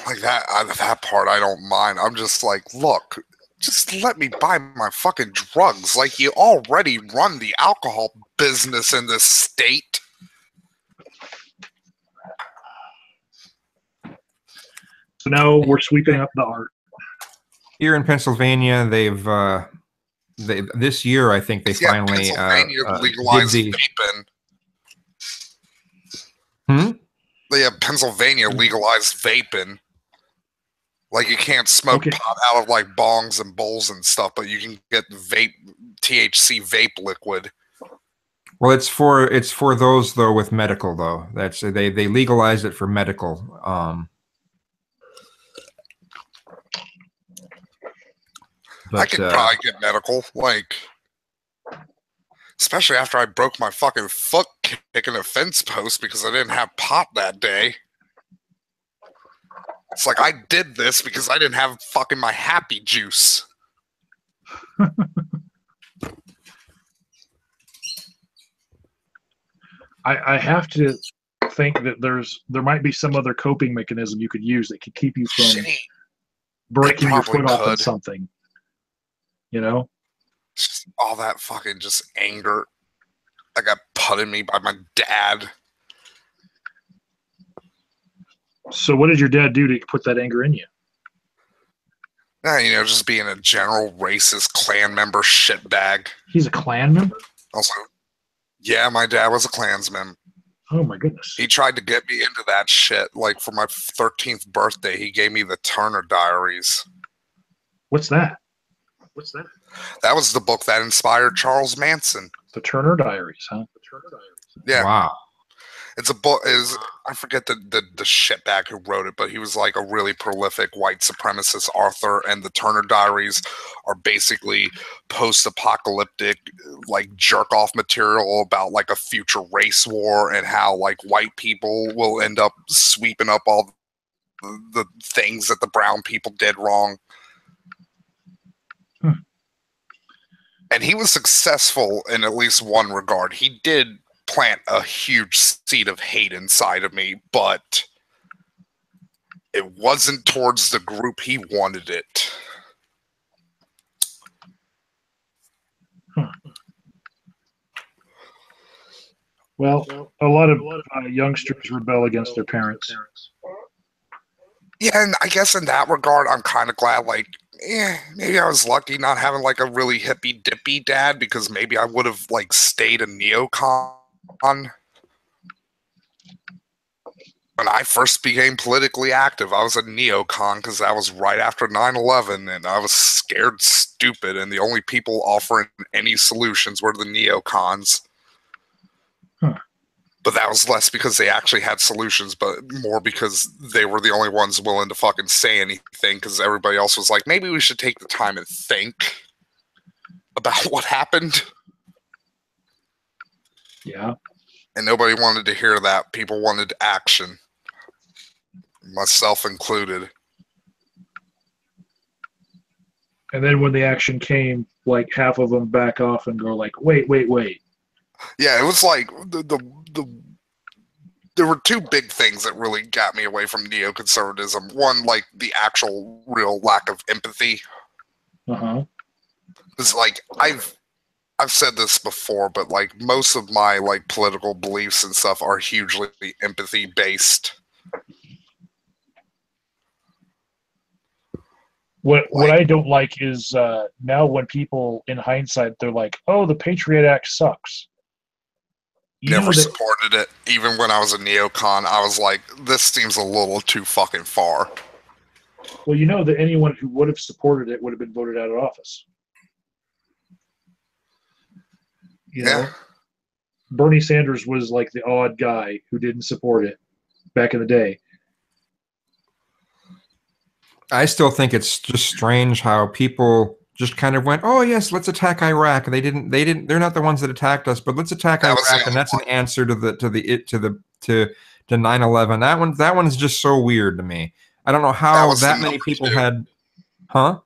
Like that part, I don't mind. I'm just like, look, just let me buy my fucking drugs. Like, you already run the alcohol business in this state. So now we're sweeping up the art. Here in Pennsylvania, this year, I think they finally legalized vaping. Yeah, Pennsylvania legalized vaping. Like, you can't smoke pot out of like bongs and bowls and stuff, but you can get THC vape liquid. Well, it's for those though with medical though. That's they legalized it for medical. But, I could probably get medical, like, especially after I broke my fucking foot kicking a fence post because I didn't have pot that day. It's like I did this because I didn't have fucking my happy juice. I have to think that there might be some other coping mechanism you could use that could keep you from Shitty. breaking your probably foot off on could. something. You know? Just all that fucking just anger that got put in me by my dad. So what did your dad do to put that anger in you? Yeah, just being a general racist Klan member shitbag. He's a Klan member? Also, yeah, my dad was a Klansman. Oh my goodness. He tried to get me into that shit. Like for my 13th birthday, he gave me the Turner Diaries. What's that? That was the book that inspired Charles Manson. The Turner Diaries, huh? The Turner Diaries. Yeah. Wow. It's a book. I forget the shitbag who wrote it, but he was like a really prolific white supremacist author. And the Turner Diaries are basically post-apocalyptic, like jerk-off material about like a future race war and how like white people will end up sweeping up all the things that the brown people did wrong. And he was successful in at least one regard. He did plant a huge seed of hate inside of me, but it wasn't towards the group he wanted it. Well, a lot of youngsters rebel against their parents. Yeah, and I guess in that regard, I'm kind of glad, like, maybe I was lucky not having, like, a really hippy-dippy dad, because maybe I would have, like, stayed a neocon. When I first became politically active, I was a neocon because that was right after 9/11, and I was scared stupid, and the only people offering any solutions were the neocons. Huh. But that was less because they actually had solutions, but more because they were the only ones willing to fucking say anything, because everybody else was like, maybe we should take the time and think about what happened. Yeah. And nobody wanted to hear that. People wanted action. Myself included. And then when the action came, like half of them back off and go like, wait. Yeah, it was like there were two big things that really got me away from neoconservatism. One, like the actual real lack of empathy. Uh-huh. It's like I've said this before, but like most of my like political beliefs and stuff are hugely empathy based. What I don't like is now when people in hindsight they're like, oh, the Patriot Act sucks. Never supported it. Even when I was a neocon, I was like, this seems a little too fucking far. Well, you know that anyone who would have supported it would have been voted out of office. You know? Bernie Sanders was like the odd guy who didn't support it back in the day. I still think it's just strange how people just kind of went, "Oh yes, let's attack Iraq." They didn't. They're not the ones that attacked us, but let's attack Iraq, and that's an answer to 9/11. That one is just so weird to me. I don't know how that many people had. Huh?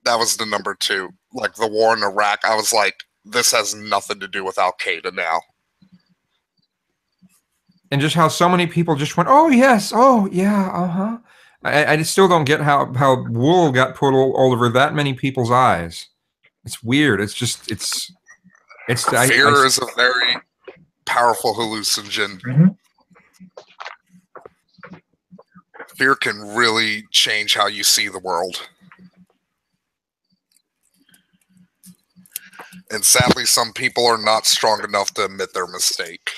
That was the number two. Like the war in Iraq, I was like, this has nothing to do with Al Qaeda now. And just how so many people just went, "Oh yes, oh yeah, uh-huh." I just still don't get how wool got put all over that many people's eyes. It's weird. It's just fear is a very powerful hallucinogen. Mm-hmm. Fear can really change how you see the world. And sadly, some people are not strong enough to admit their mistake.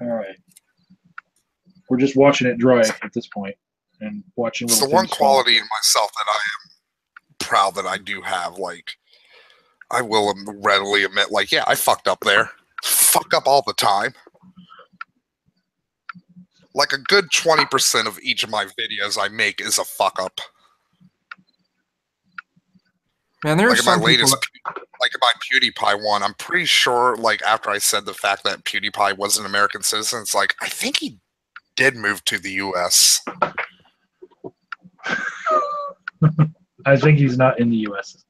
All right. We're just watching it dry at this point, and watching. It's the one quality in myself that I am proud that I do have. Like, I will readily admit, like, yeah, I fucked up there. Fuck up all the time. Like a good 20% of each of my videos I make is a fuck up. Man, there's like in my some latest, people like in my PewDiePie one, I'm pretty sure, like after I said the fact that PewDiePie was an American citizen, it's like, I think he did move to the U.S. I think he's not in the U.S.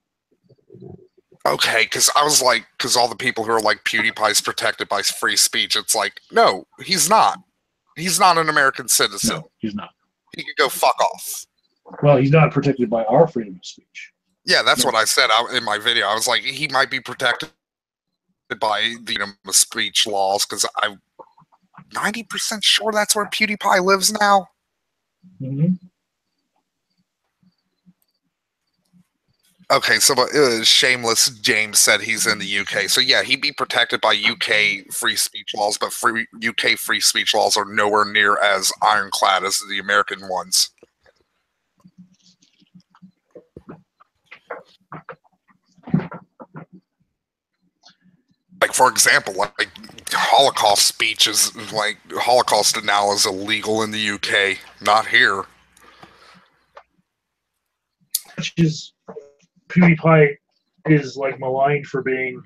Okay, because I was like, because all the people who are like PewDiePie's protected by free speech, it's like, no, he's not. He's not an American citizen. No, he's not. He could go fuck off. Well, he's not protected by our freedom of speech. Yeah, that's No. what I said in my video. I was like, he might be protected by the freedom of speech laws because I'm 90% sure that's where PewDiePie lives now. Mm-hmm. Okay, so Shameless James said he's in the UK. So yeah, he'd be protected by UK free speech laws, but UK free speech laws are nowhere near as ironclad as the American ones. Like, for example, like Holocaust speech is like Holocaust denial is illegal in the UK, not here. Which is PewDiePie is like maligned for being,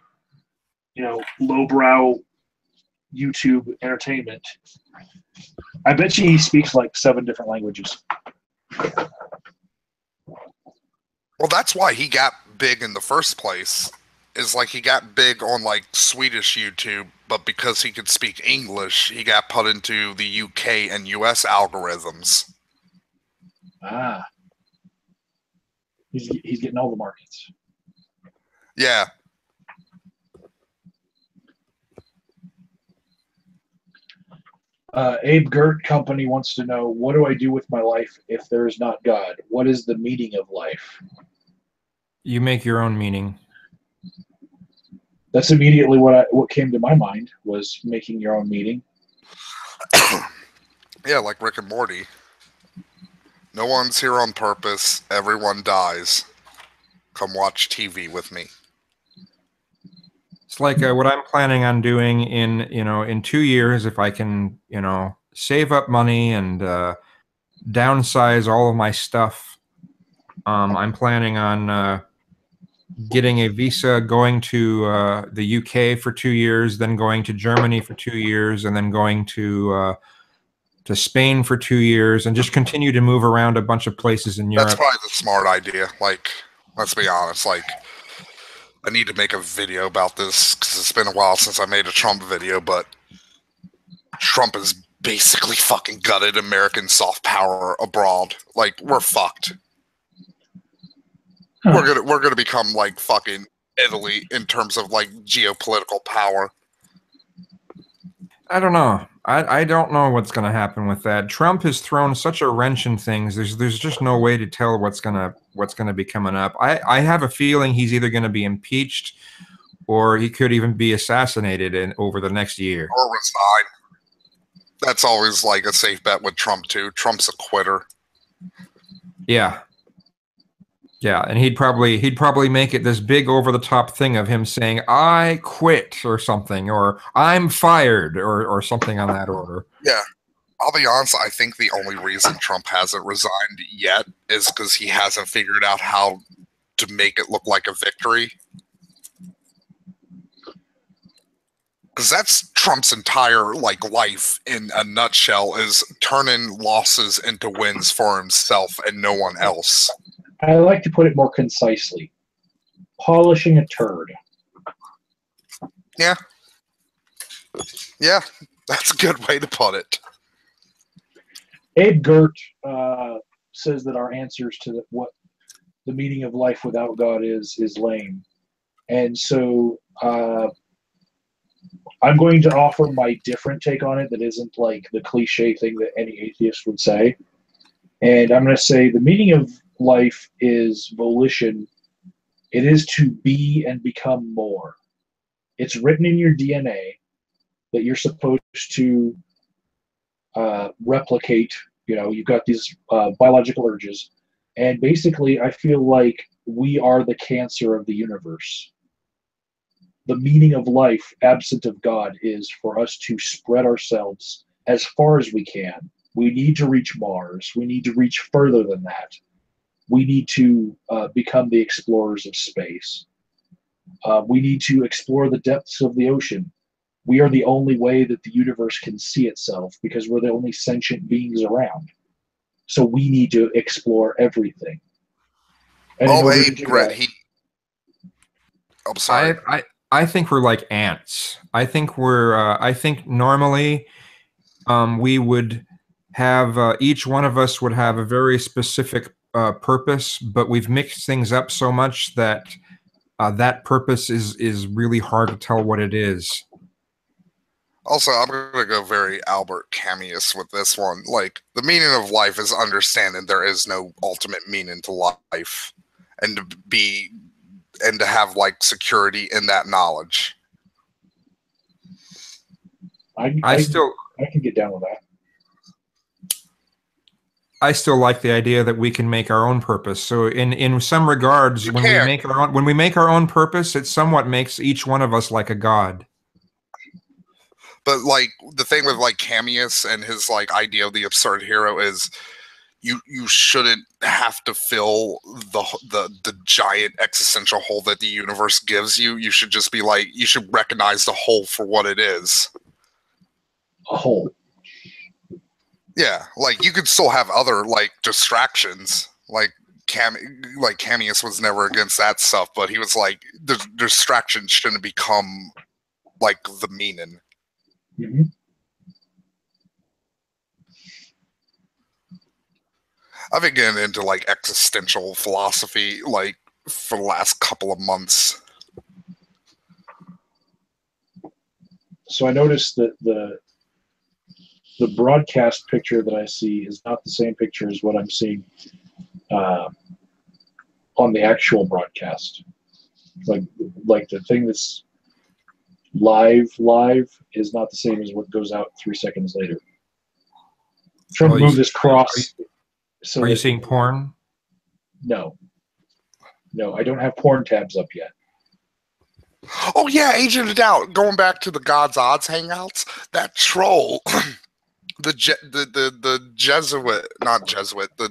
lowbrow YouTube entertainment. I bet you he speaks like 7 different languages. Well, that's why he got big in the first place. Is like he got big on like Swedish YouTube, but because he could speak English, he got put into the UK and US algorithms. Ah. He's getting all the markets. Yeah. Abe Gert Company wants to know, what do I do with my life if there is not God? What is the meaning of life? You make your own meaning. That's immediately what came to my mind, was making your own meaning. Yeah, like Rick and Morty. No one's here on purpose. Everyone dies. Come watch TV with me. It's like what I'm planning on doing in 2 years, if I can, save up money and downsize all of my stuff. I'm planning on getting a visa, going to the UK for 2 years, then going to Germany for 2 years, and then going to Spain for 2 years, and just continue to move around a bunch of places in Europe. That's probably the smart idea. Like, let's be honest. Like, I need to make a video about this because it's been a while since I made a Trump video, but Trump has basically fucking gutted American soft power abroad. Like, we're fucked. Huh. We're gonna become like fucking Italy in terms of like geopolitical power. I don't know. I don't know what's going to happen with that. Trump has thrown such a wrench in things. There's just no way to tell what's gonna be coming up. I have a feeling he's either going to be impeached, or he could even be assassinated over the next year. Or resign. That's always like a safe bet with Trump too. Trump's a quitter. Yeah. Yeah, and he'd probably make it this big over the top thing of him saying "I quit" or something, or "I'm fired" or something on that order. Yeah, I'll be honest. I think the only reason Trump hasn't resigned yet is because he hasn't figured out how to make it look like a victory. Because that's Trump's entire like life in a nutshell, is turning losses into wins for himself and no one else. I like to put it more concisely. Polishing a turd. Yeah. Yeah, that's a good way to put it. Abe Gert says that our answers to what the meaning of life without God is lame. And so I'm going to offer my different take on it that isn't like the cliche thing that any atheist would say. And I'm going to say the meaning of life is volition. It is to be and become more. It's written in your DNA that you're supposed to replicate. You've got these biological urges. And basically, I feel like we are the cancer of the universe. The meaning of life, absent of God, is for us to spread ourselves as far as we can. We need to reach Mars. We need to reach further than that. We need to become the explorers of space. We need to explore the depths of the ocean. We are the only way that the universe can see itself because we're the only sentient beings around. So we need to explore everything. And Oh, hey, Brett, I'm sorry. I think we're like ants. I think I think normally we would have each one of us would have a very specific purpose, but we've mixed things up so much that that purpose is really hard to tell what it is. Also, I'm going to go very Albert Camus with this one. Like, the meaning of life is understanding there is no ultimate meaning to life, and to have like security in that knowledge. I can get down with that. I still like the idea that we can make our own purpose. So in some regards, when we make our own purpose, it somewhat makes each one of us like a god. But like the thing with like Camus and his like idea of the absurd hero is you shouldn't have to fill the giant existential hole that the universe gives you. You should just be like, you should recognize the hole for what it is. A hole. Yeah, like you could still have other like distractions. Like Camus was never against that stuff, but he was like, the distractions shouldn't become like the meaning. Mm-hmm. I've been getting into like existential philosophy like for the last couple of months. So I noticed that the broadcast picture that I see is not the same picture as what I'm seeing on the actual broadcast. Like the thing that's live is not the same as what goes out 3 seconds later. I'm trying to move this cross. So are you seeing porn? Oh No, I don't have porn tabs up yet. Oh yeah, Agent of Doubt. Going back to the God's Odds hangouts, that troll, the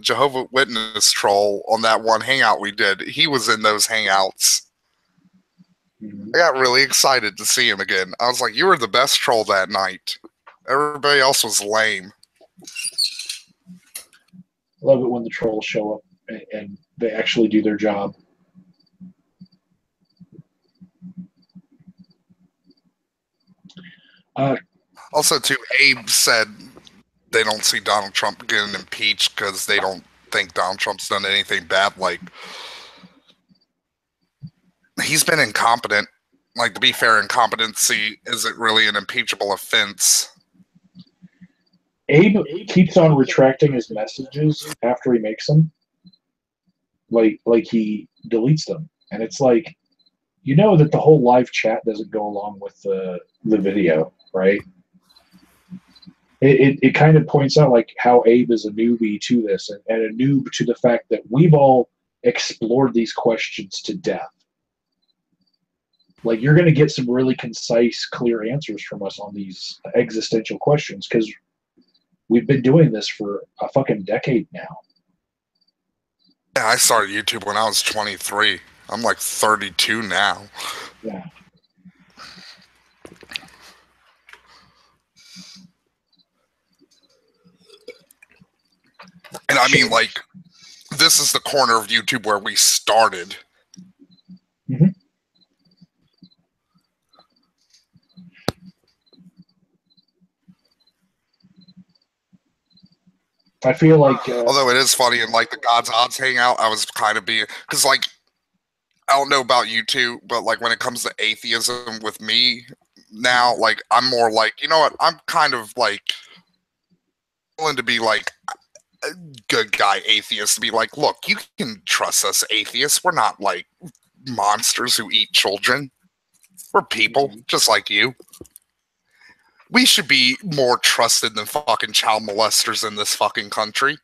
Jehovah Witness troll on that one hangout we did. He was in those hangouts. Mm-hmm. I got really excited to see him again. I was like, you were the best troll that night. Everybody else was lame. I love it when the trolls show up and they actually do their job. Also, too, Abe said they don't see Donald Trump getting impeached because they don't think Donald Trump's done anything bad. Like, he's been incompetent. Like, to be fair, incompetency isn't really an impeachable offense. Abe keeps on retracting his messages after he makes them. Like he deletes them. And it's like, you know that the whole live chat doesn't go along with the video, right? It kind of points out like how Abe is a newbie to this and a noob to the fact that we've all explored these questions to death. Like, you're going to get some really concise, clear answers from us on these existential questions because we've been doing this for a fucking decade now. Yeah, I started YouTube when I was 23. I'm like 32 now. Yeah. And I mean, like, this is the corner of YouTube where we started. Mm-hmm. I feel like... although it is funny, in, like, the God's Odds hangout, I was kind of being... Because, like, I don't know about you two, but, like, when it comes to atheism with me now, like, I'm more like, you know what? I'm kind of, like, willing to be, like, a good guy atheist. To be like, look, you can trust us atheists. We're not, like, monsters who eat children. We're people, just like you. We should be more trusted than fucking child molesters in this fucking country.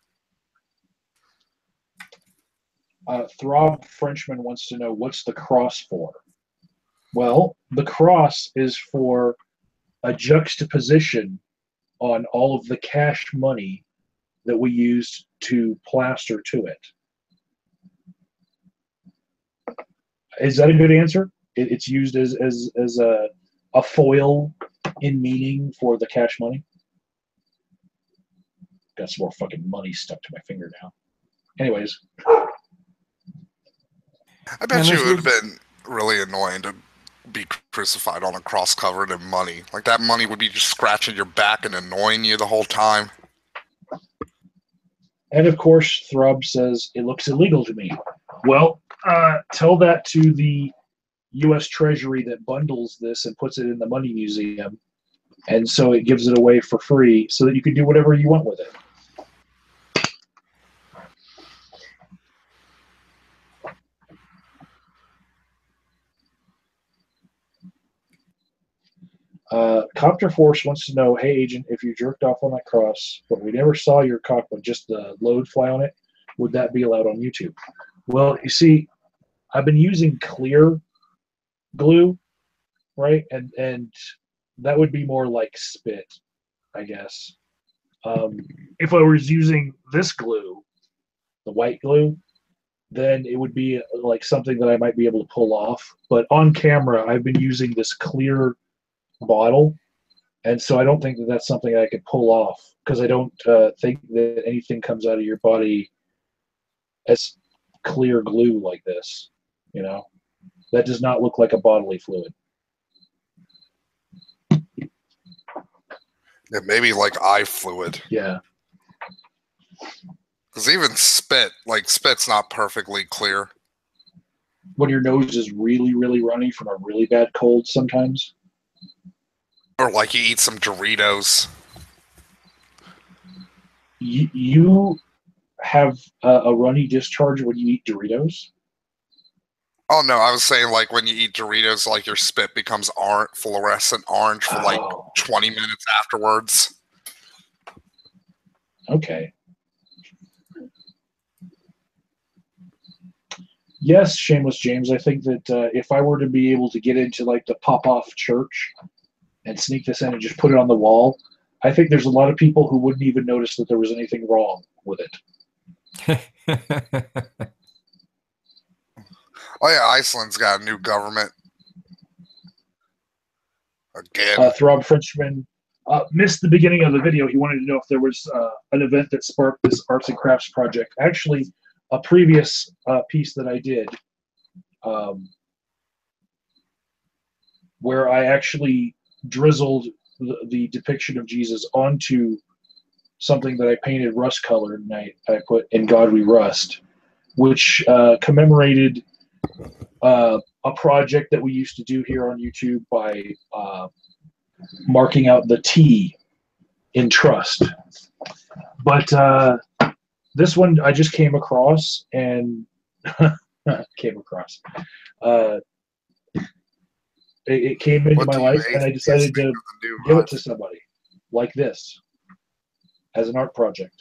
Throb Frenchman wants to know, what's the cross for? Well, the cross is for a juxtaposition on all of the cash money that we used to plaster to it. Is that a good answer? It's used as a foil in meaning for the cash money. Got some more fucking money stuck to my finger now. Anyways. I bet you it would have been really annoying to be crucified on a cross covered in money. Like that money would be just scratching your back and annoying you the whole time. And of course, Thrub says it looks illegal to me. Well, tell that to the U.S. Treasury that bundles this and puts it in the Money Museum, and so it gives it away for free so that you can do whatever you want with it. Copter Force wants to know, hey, Agent, if you jerked off on that cross, but we never saw your cock with just the load fly on it, would that be allowed on YouTube? Well, you see, I've been using clear glue, right? And that would be more like spit, I guess. If I was using this glue, the white glue, then it would be like something that I might be able to pull off. But on camera, I've been using this clear bottle, and so I don't think that that's something I could pull off, because I don't think that anything comes out of your body as clear glue like this. You know, that does not look like a bodily fluid. Yeah, maybe like eye fluid. Yeah. Because even spit, like spit's not perfectly clear. When your nose is really, really runny from a really bad cold sometimes. Or like you eat some Doritos. You have a runny discharge when you eat Doritos? Oh no, I was saying like when you eat Doritos, like your spit becomes fluorescent orange for like 20 minutes afterwards. Okay. Yes, Shameless James, I think that if I were to be able to get into like the pop-off church and sneak this in and just put it on the wall, I think there's a lot of people who wouldn't even notice that there was anything wrong with it. Oh yeah, Iceland's got a new government. Again. Throb Frenchman missed the beginning of the video. He wanted to know if there was an event that sparked this arts and crafts project. Actually, a previous piece that I did where I actually drizzled the depiction of Jesus onto something that I painted rust colored, and I put "In God We Rust," which commemorated a project that we used to do here on YouTube by marking out the T in trust. But this one I just came across and it came into my life, and I decided to give it to somebody like this as an art project.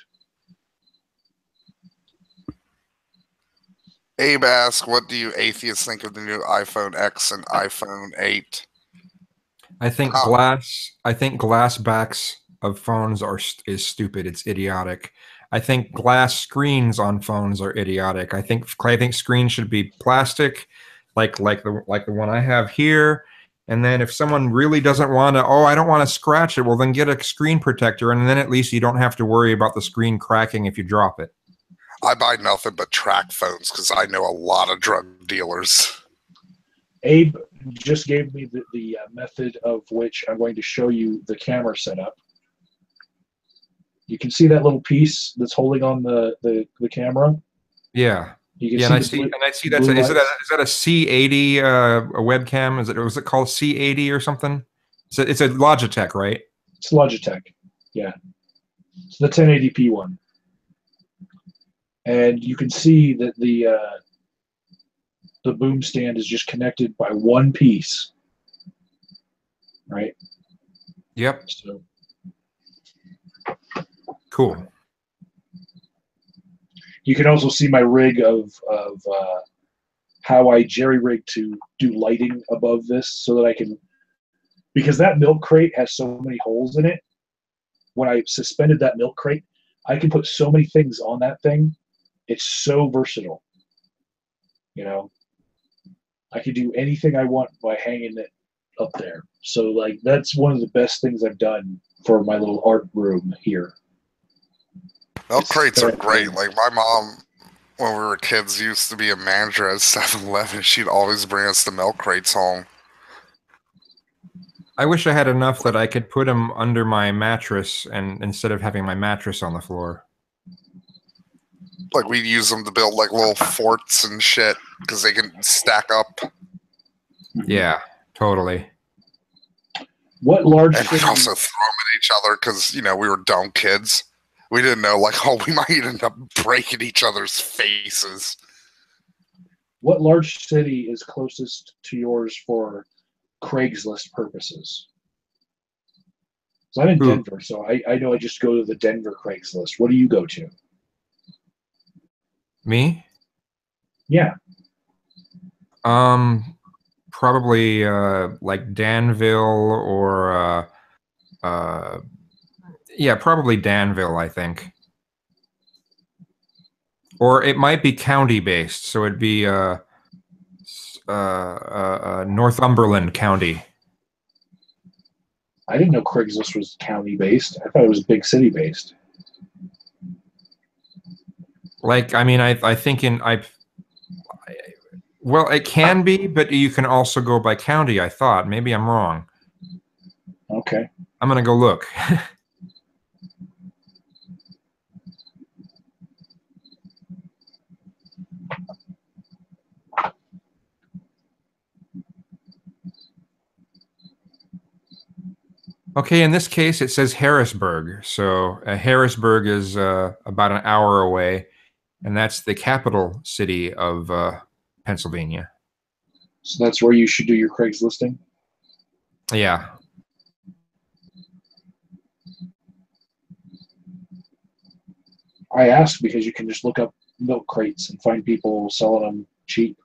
Abe asks, what do you atheists think of the new iPhone X and iPhone 8? I think glass backs of phones is stupid. It's idiotic. I think glass screens on phones are idiotic. I think screens should be plastic, like the one I have here. And then if someone really doesn't want to, I don't want to scratch it, well then get a screen protector, and then at least you don't have to worry about the screen cracking if you drop it. I buy nothing but track phones because I know a lot of drug dealers. Abe just gave me the method of which I'm going to show you the camera setup. You can see that little piece that's holding on the camera. Yeah. You can I see that. Is that a C80 a webcam? Was it called C80 or something? It's a Logitech, right? It's Logitech. Yeah. It's the 1080p one. And you can see that the boom stand is just connected by one piece, right? Yep. So cool. You can also see my rig of how I jerry-rigged to do lighting above this so that I can, because that milk crate has so many holes in it. When I suspended that milk crate, I can put so many things on that thing. It's so versatile. You know, I can do anything I want by hanging it up there. So like that's one of the best things I've done for my little art room here. Milk crates are great. Like my mom, when we were kids, used to be a manager at 7-Eleven. She'd always bring us the milk crates home. I wish I had enough that I could put them under my mattress, and instead of having my mattress on the floor. Like, we'd use them to build like little forts and shit because they can stack up. Yeah, totally. What large And we'd city? also throw them at each other because, you know, we were dumb kids. We didn't know, like, oh, we might end up breaking each other's faces. What large city is closest to yours for Craigslist purposes? So I'm in Ooh. Denver, so I know I just go to the Denver Craigslist. What do you go to? Me? Yeah. Probably like Danville or yeah, probably Danville, I think. Or it might be county based, so it'd be Northumberland County. I didn't know Craigslist was county based. I thought it was big city based. Like, I mean, I think well, it can be, but you can also go by county, I thought. Maybe I'm wrong. Okay. I'm gonna go look. Okay, in this case, it says Harrisburg. So Harrisburg is about an hour away, and that's the capital city of Pennsylvania. So that's where you should do your Craigslisting? Yeah. I ask because you can just look up milk crates and find people selling them cheap.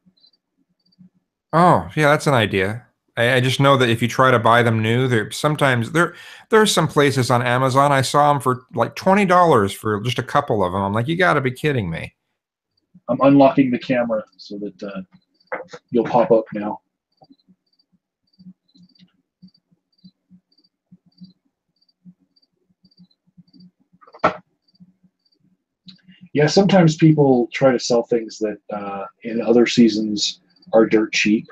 Oh, yeah, that's an idea. I just know that if you try to buy them new, there's some places on Amazon I saw them for like $20 for just a couple of them. I'm like, you got to be kidding me. I'm unlocking the camera so that you'll pop up now. Yeah, sometimes people try to sell things that in other seasons are dirt cheap.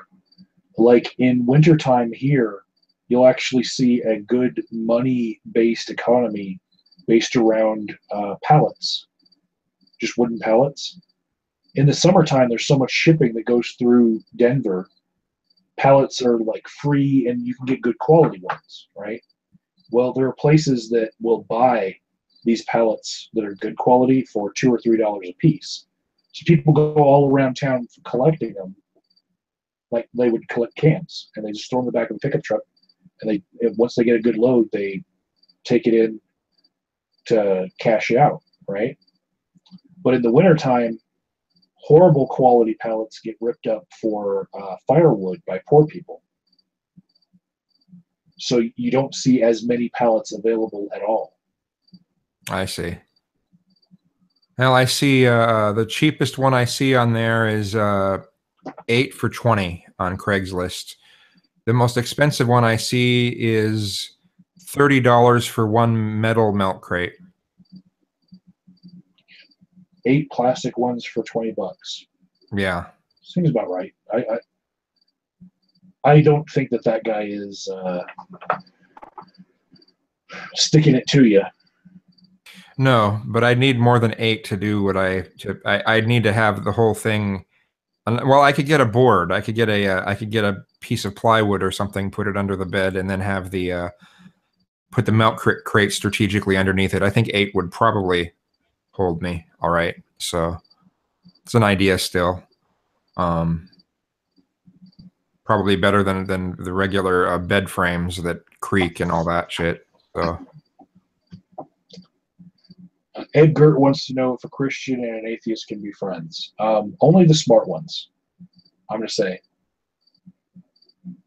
Like in wintertime here, you'll actually see a good money-based economy based around pallets, just wooden pallets. In the summertime, there's so much shipping that goes through Denver. Pallets are like free and you can get good quality ones, right? Well, there are places that will buy these pallets that are good quality for $2 or $3 a piece. So people go all around town collecting them, like they would collect cans, and they just throw them in the back of a pickup truck. And once they get a good load, they take it in to cash out, right? But in the wintertime, horrible quality pallets get ripped up for firewood by poor people. So you don't see as many pallets available at all. I see. Well, I see the cheapest one I see on there is 8 for $20 on Craigslist. The most expensive one I see is $30 for one metal milk crate. 8 plastic ones for $20. Yeah. Seems about right. I don't think that guy is sticking it to you. No, but I need more than 8 to do what I need to have the whole thing. Well, I could get a board. I could get a piece of plywood or something, put it under the bed, and then have put the milk crate strategically underneath it. I think 8 would probably hold me. All right. So it's an idea still. Probably better than the regular bed frames that creak and all that shit. So. Ed Gert wants to know if a Christian and an atheist can be friends. Only the smart ones, I'm going to say.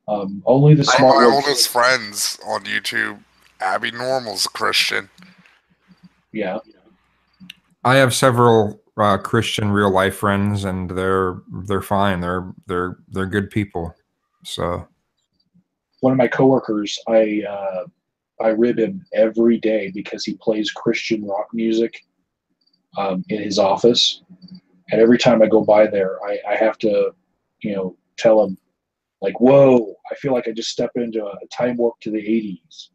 Only the smart My ones. oldest friends on YouTube, Abby Normal's a Christian. Yeah. I have several Christian real life friends, and they're fine. They're good people. So. One of my coworkers, I rib him every day because he plays Christian rock music in his office. And every time I go by there, I have to, tell them, like, whoa, I feel like I just stepped into a time warp to the 80s.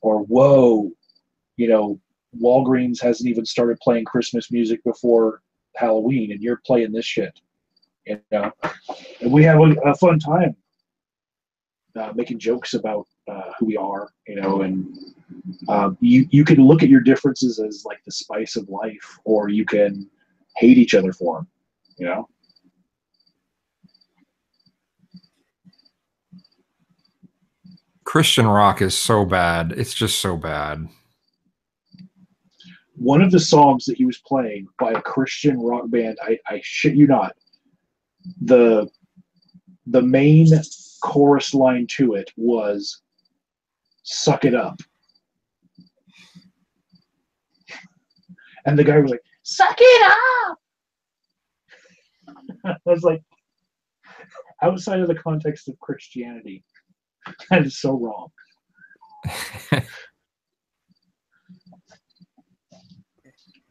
Or, whoa, Walgreens hasn't even started playing Christmas music before Halloween, and you're playing this shit. And we have a fun time making jokes about who we are, and you can look at your differences as like the spice of life, or you can hate each other for them, Christian rock is so bad. It's just so bad. One of the songs that he was playing by a Christian rock band, I shit you not, the main chorus line to it was "Suck it up," and the guy was like, "Suck it up." I was like, outside of the context of Christianity, that is so wrong.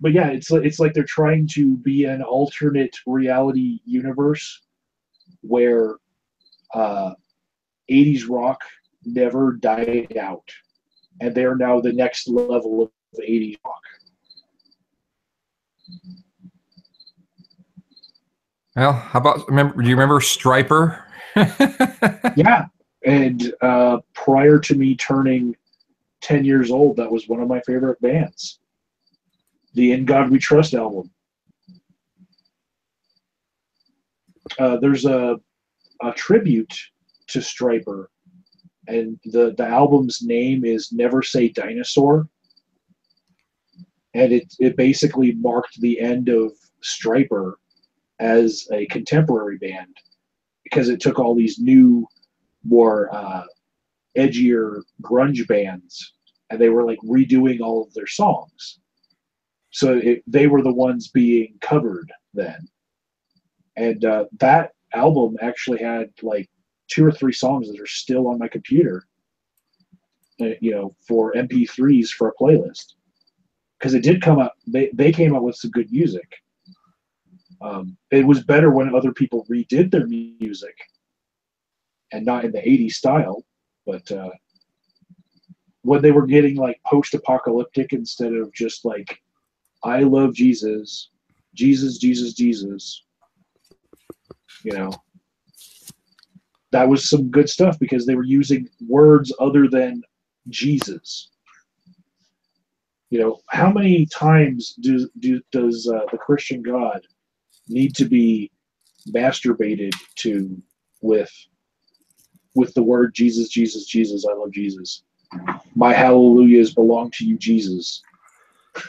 But yeah, it's like they're trying to be an alternate reality universe where 80s rock never died out, and they're now the next level of 80s rock. Well, how about do you remember Striper? Yeah, and prior to me turning 10 years old, that was one of my favorite bands. The In God We Trust album. There's a tribute to Striper, and the album's name is Never Say Dinosaur, and it basically marked the end of Striper as a contemporary band, because it took all these new, more edgier grunge bands, and they were like redoing all of their songs. So they were the ones being covered then. And that album actually had like 2 or 3 songs that are still on my computer, for MP3s for a playlist. Because it did come up, they came up with some good music. It was better when other people redid their music and not in the 80s style, but when they were getting like post-apocalyptic instead of just like, I love Jesus, Jesus, Jesus, Jesus, that was some good stuff, because they were using words other than Jesus. How many times does the Christian God need to be masturbated to with the word Jesus, Jesus, Jesus, I love Jesus. My hallelujahs belong to you, Jesus.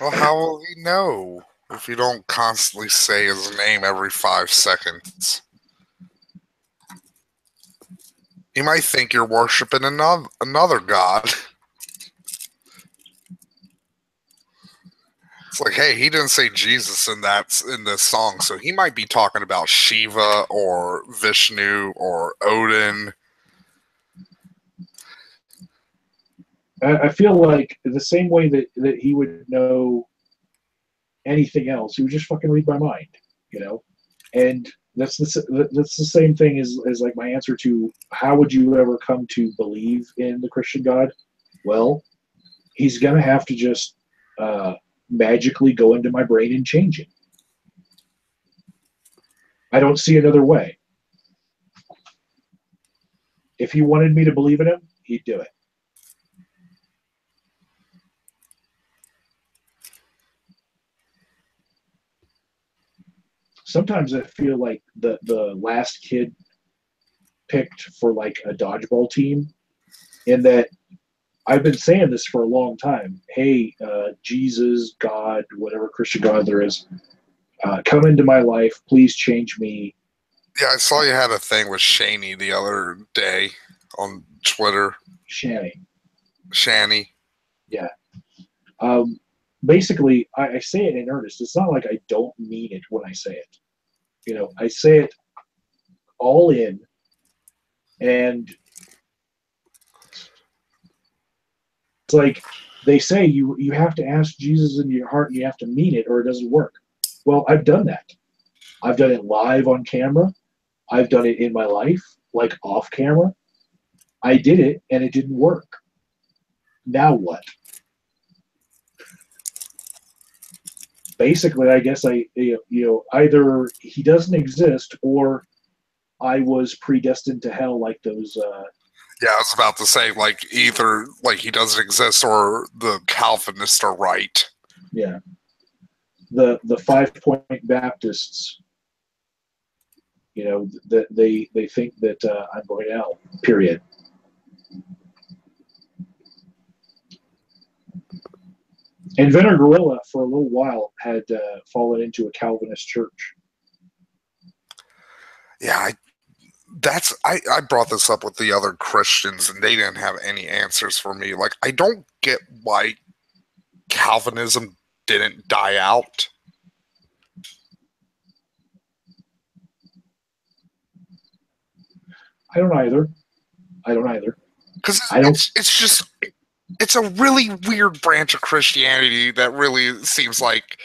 Well, how will he know if you don't constantly say his name every 5 seconds? He might think you're worshiping another god. It's like, hey, he didn't say Jesus in this song, so he might be talking about Shiva or Vishnu or Odin. I feel like the same way that he would know anything else, he would just fucking read my mind, And that's the same thing as like my answer to how would you ever come to believe in the Christian God? Well, he's gonna have to just magically go into my brain and change it. I don't see another way. If he wanted me to believe in him, he'd do it. Sometimes I feel like the last kid picked for like a dodgeball team, in that I've been saying this for a long time. Hey, Jesus, God, whatever Christian God there is, come into my life. Please change me. Yeah, I saw you had a thing with Shani the other day on Twitter. Shani. Yeah. Basically, I say it in earnest. It's not like I don't mean it when I say it. I say it all in, and it's like they say you have to ask Jesus in your heart and you have to mean it or it doesn't work. Well, I've done that. I've done it live on camera. I've done it in my life, like off camera. I did it and it didn't work. Now what? Basically, I guess either he doesn't exist or I was predestined to hell, like those. Yeah, I was about to say, like, either like he doesn't exist or the Calvinists are right. Yeah, the 5-Point Baptists. That they think that I'm going to hell. Period. And Vener Gorilla, for a little while, had fallen into a Calvinist church. Yeah, I brought this up with the other Christians, and they didn't have any answers for me. Like, I don't get why Calvinism didn't die out. I don't either. Because it's a really weird branch of Christianity that really seems like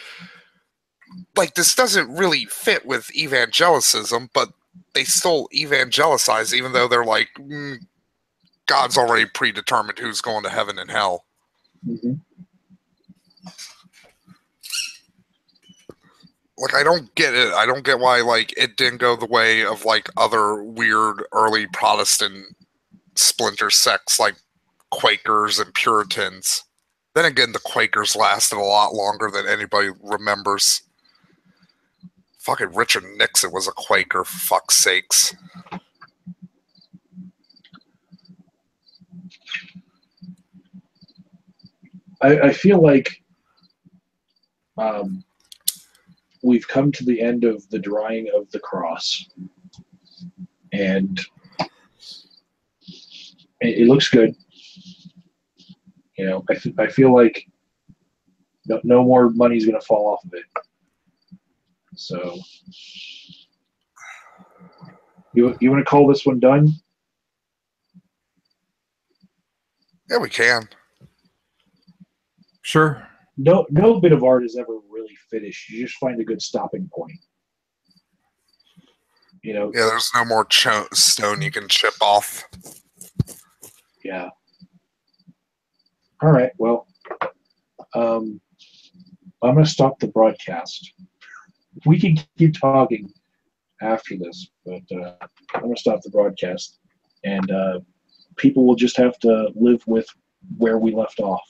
this doesn't really fit with evangelicism, but they still evangelicize, even though they're like, God's already predetermined who's going to heaven and hell. Mm-hmm. Like, I don't get it. I don't get why, like, it didn't go the way of, like, other weird early Protestant splinter sects like Quakers and Puritans. Then again, the Quakers lasted a lot longer than anybody remembers. Fucking Richard Nixon was a Quaker, for fuck's sakes. I feel like we've come to the end of the drawing of the cross, and it looks good. I feel like no more money's going to fall off of it. So, you want to call this one done? Yeah, we can. Sure. No bit of art is ever really finished. You just find a good stopping point. Yeah, there's no more stone you can chip off. Yeah. All right. Well, I'm going to stop the broadcast. We can keep talking after this, but I'm going to stop the broadcast, and people will just have to live with where we left off.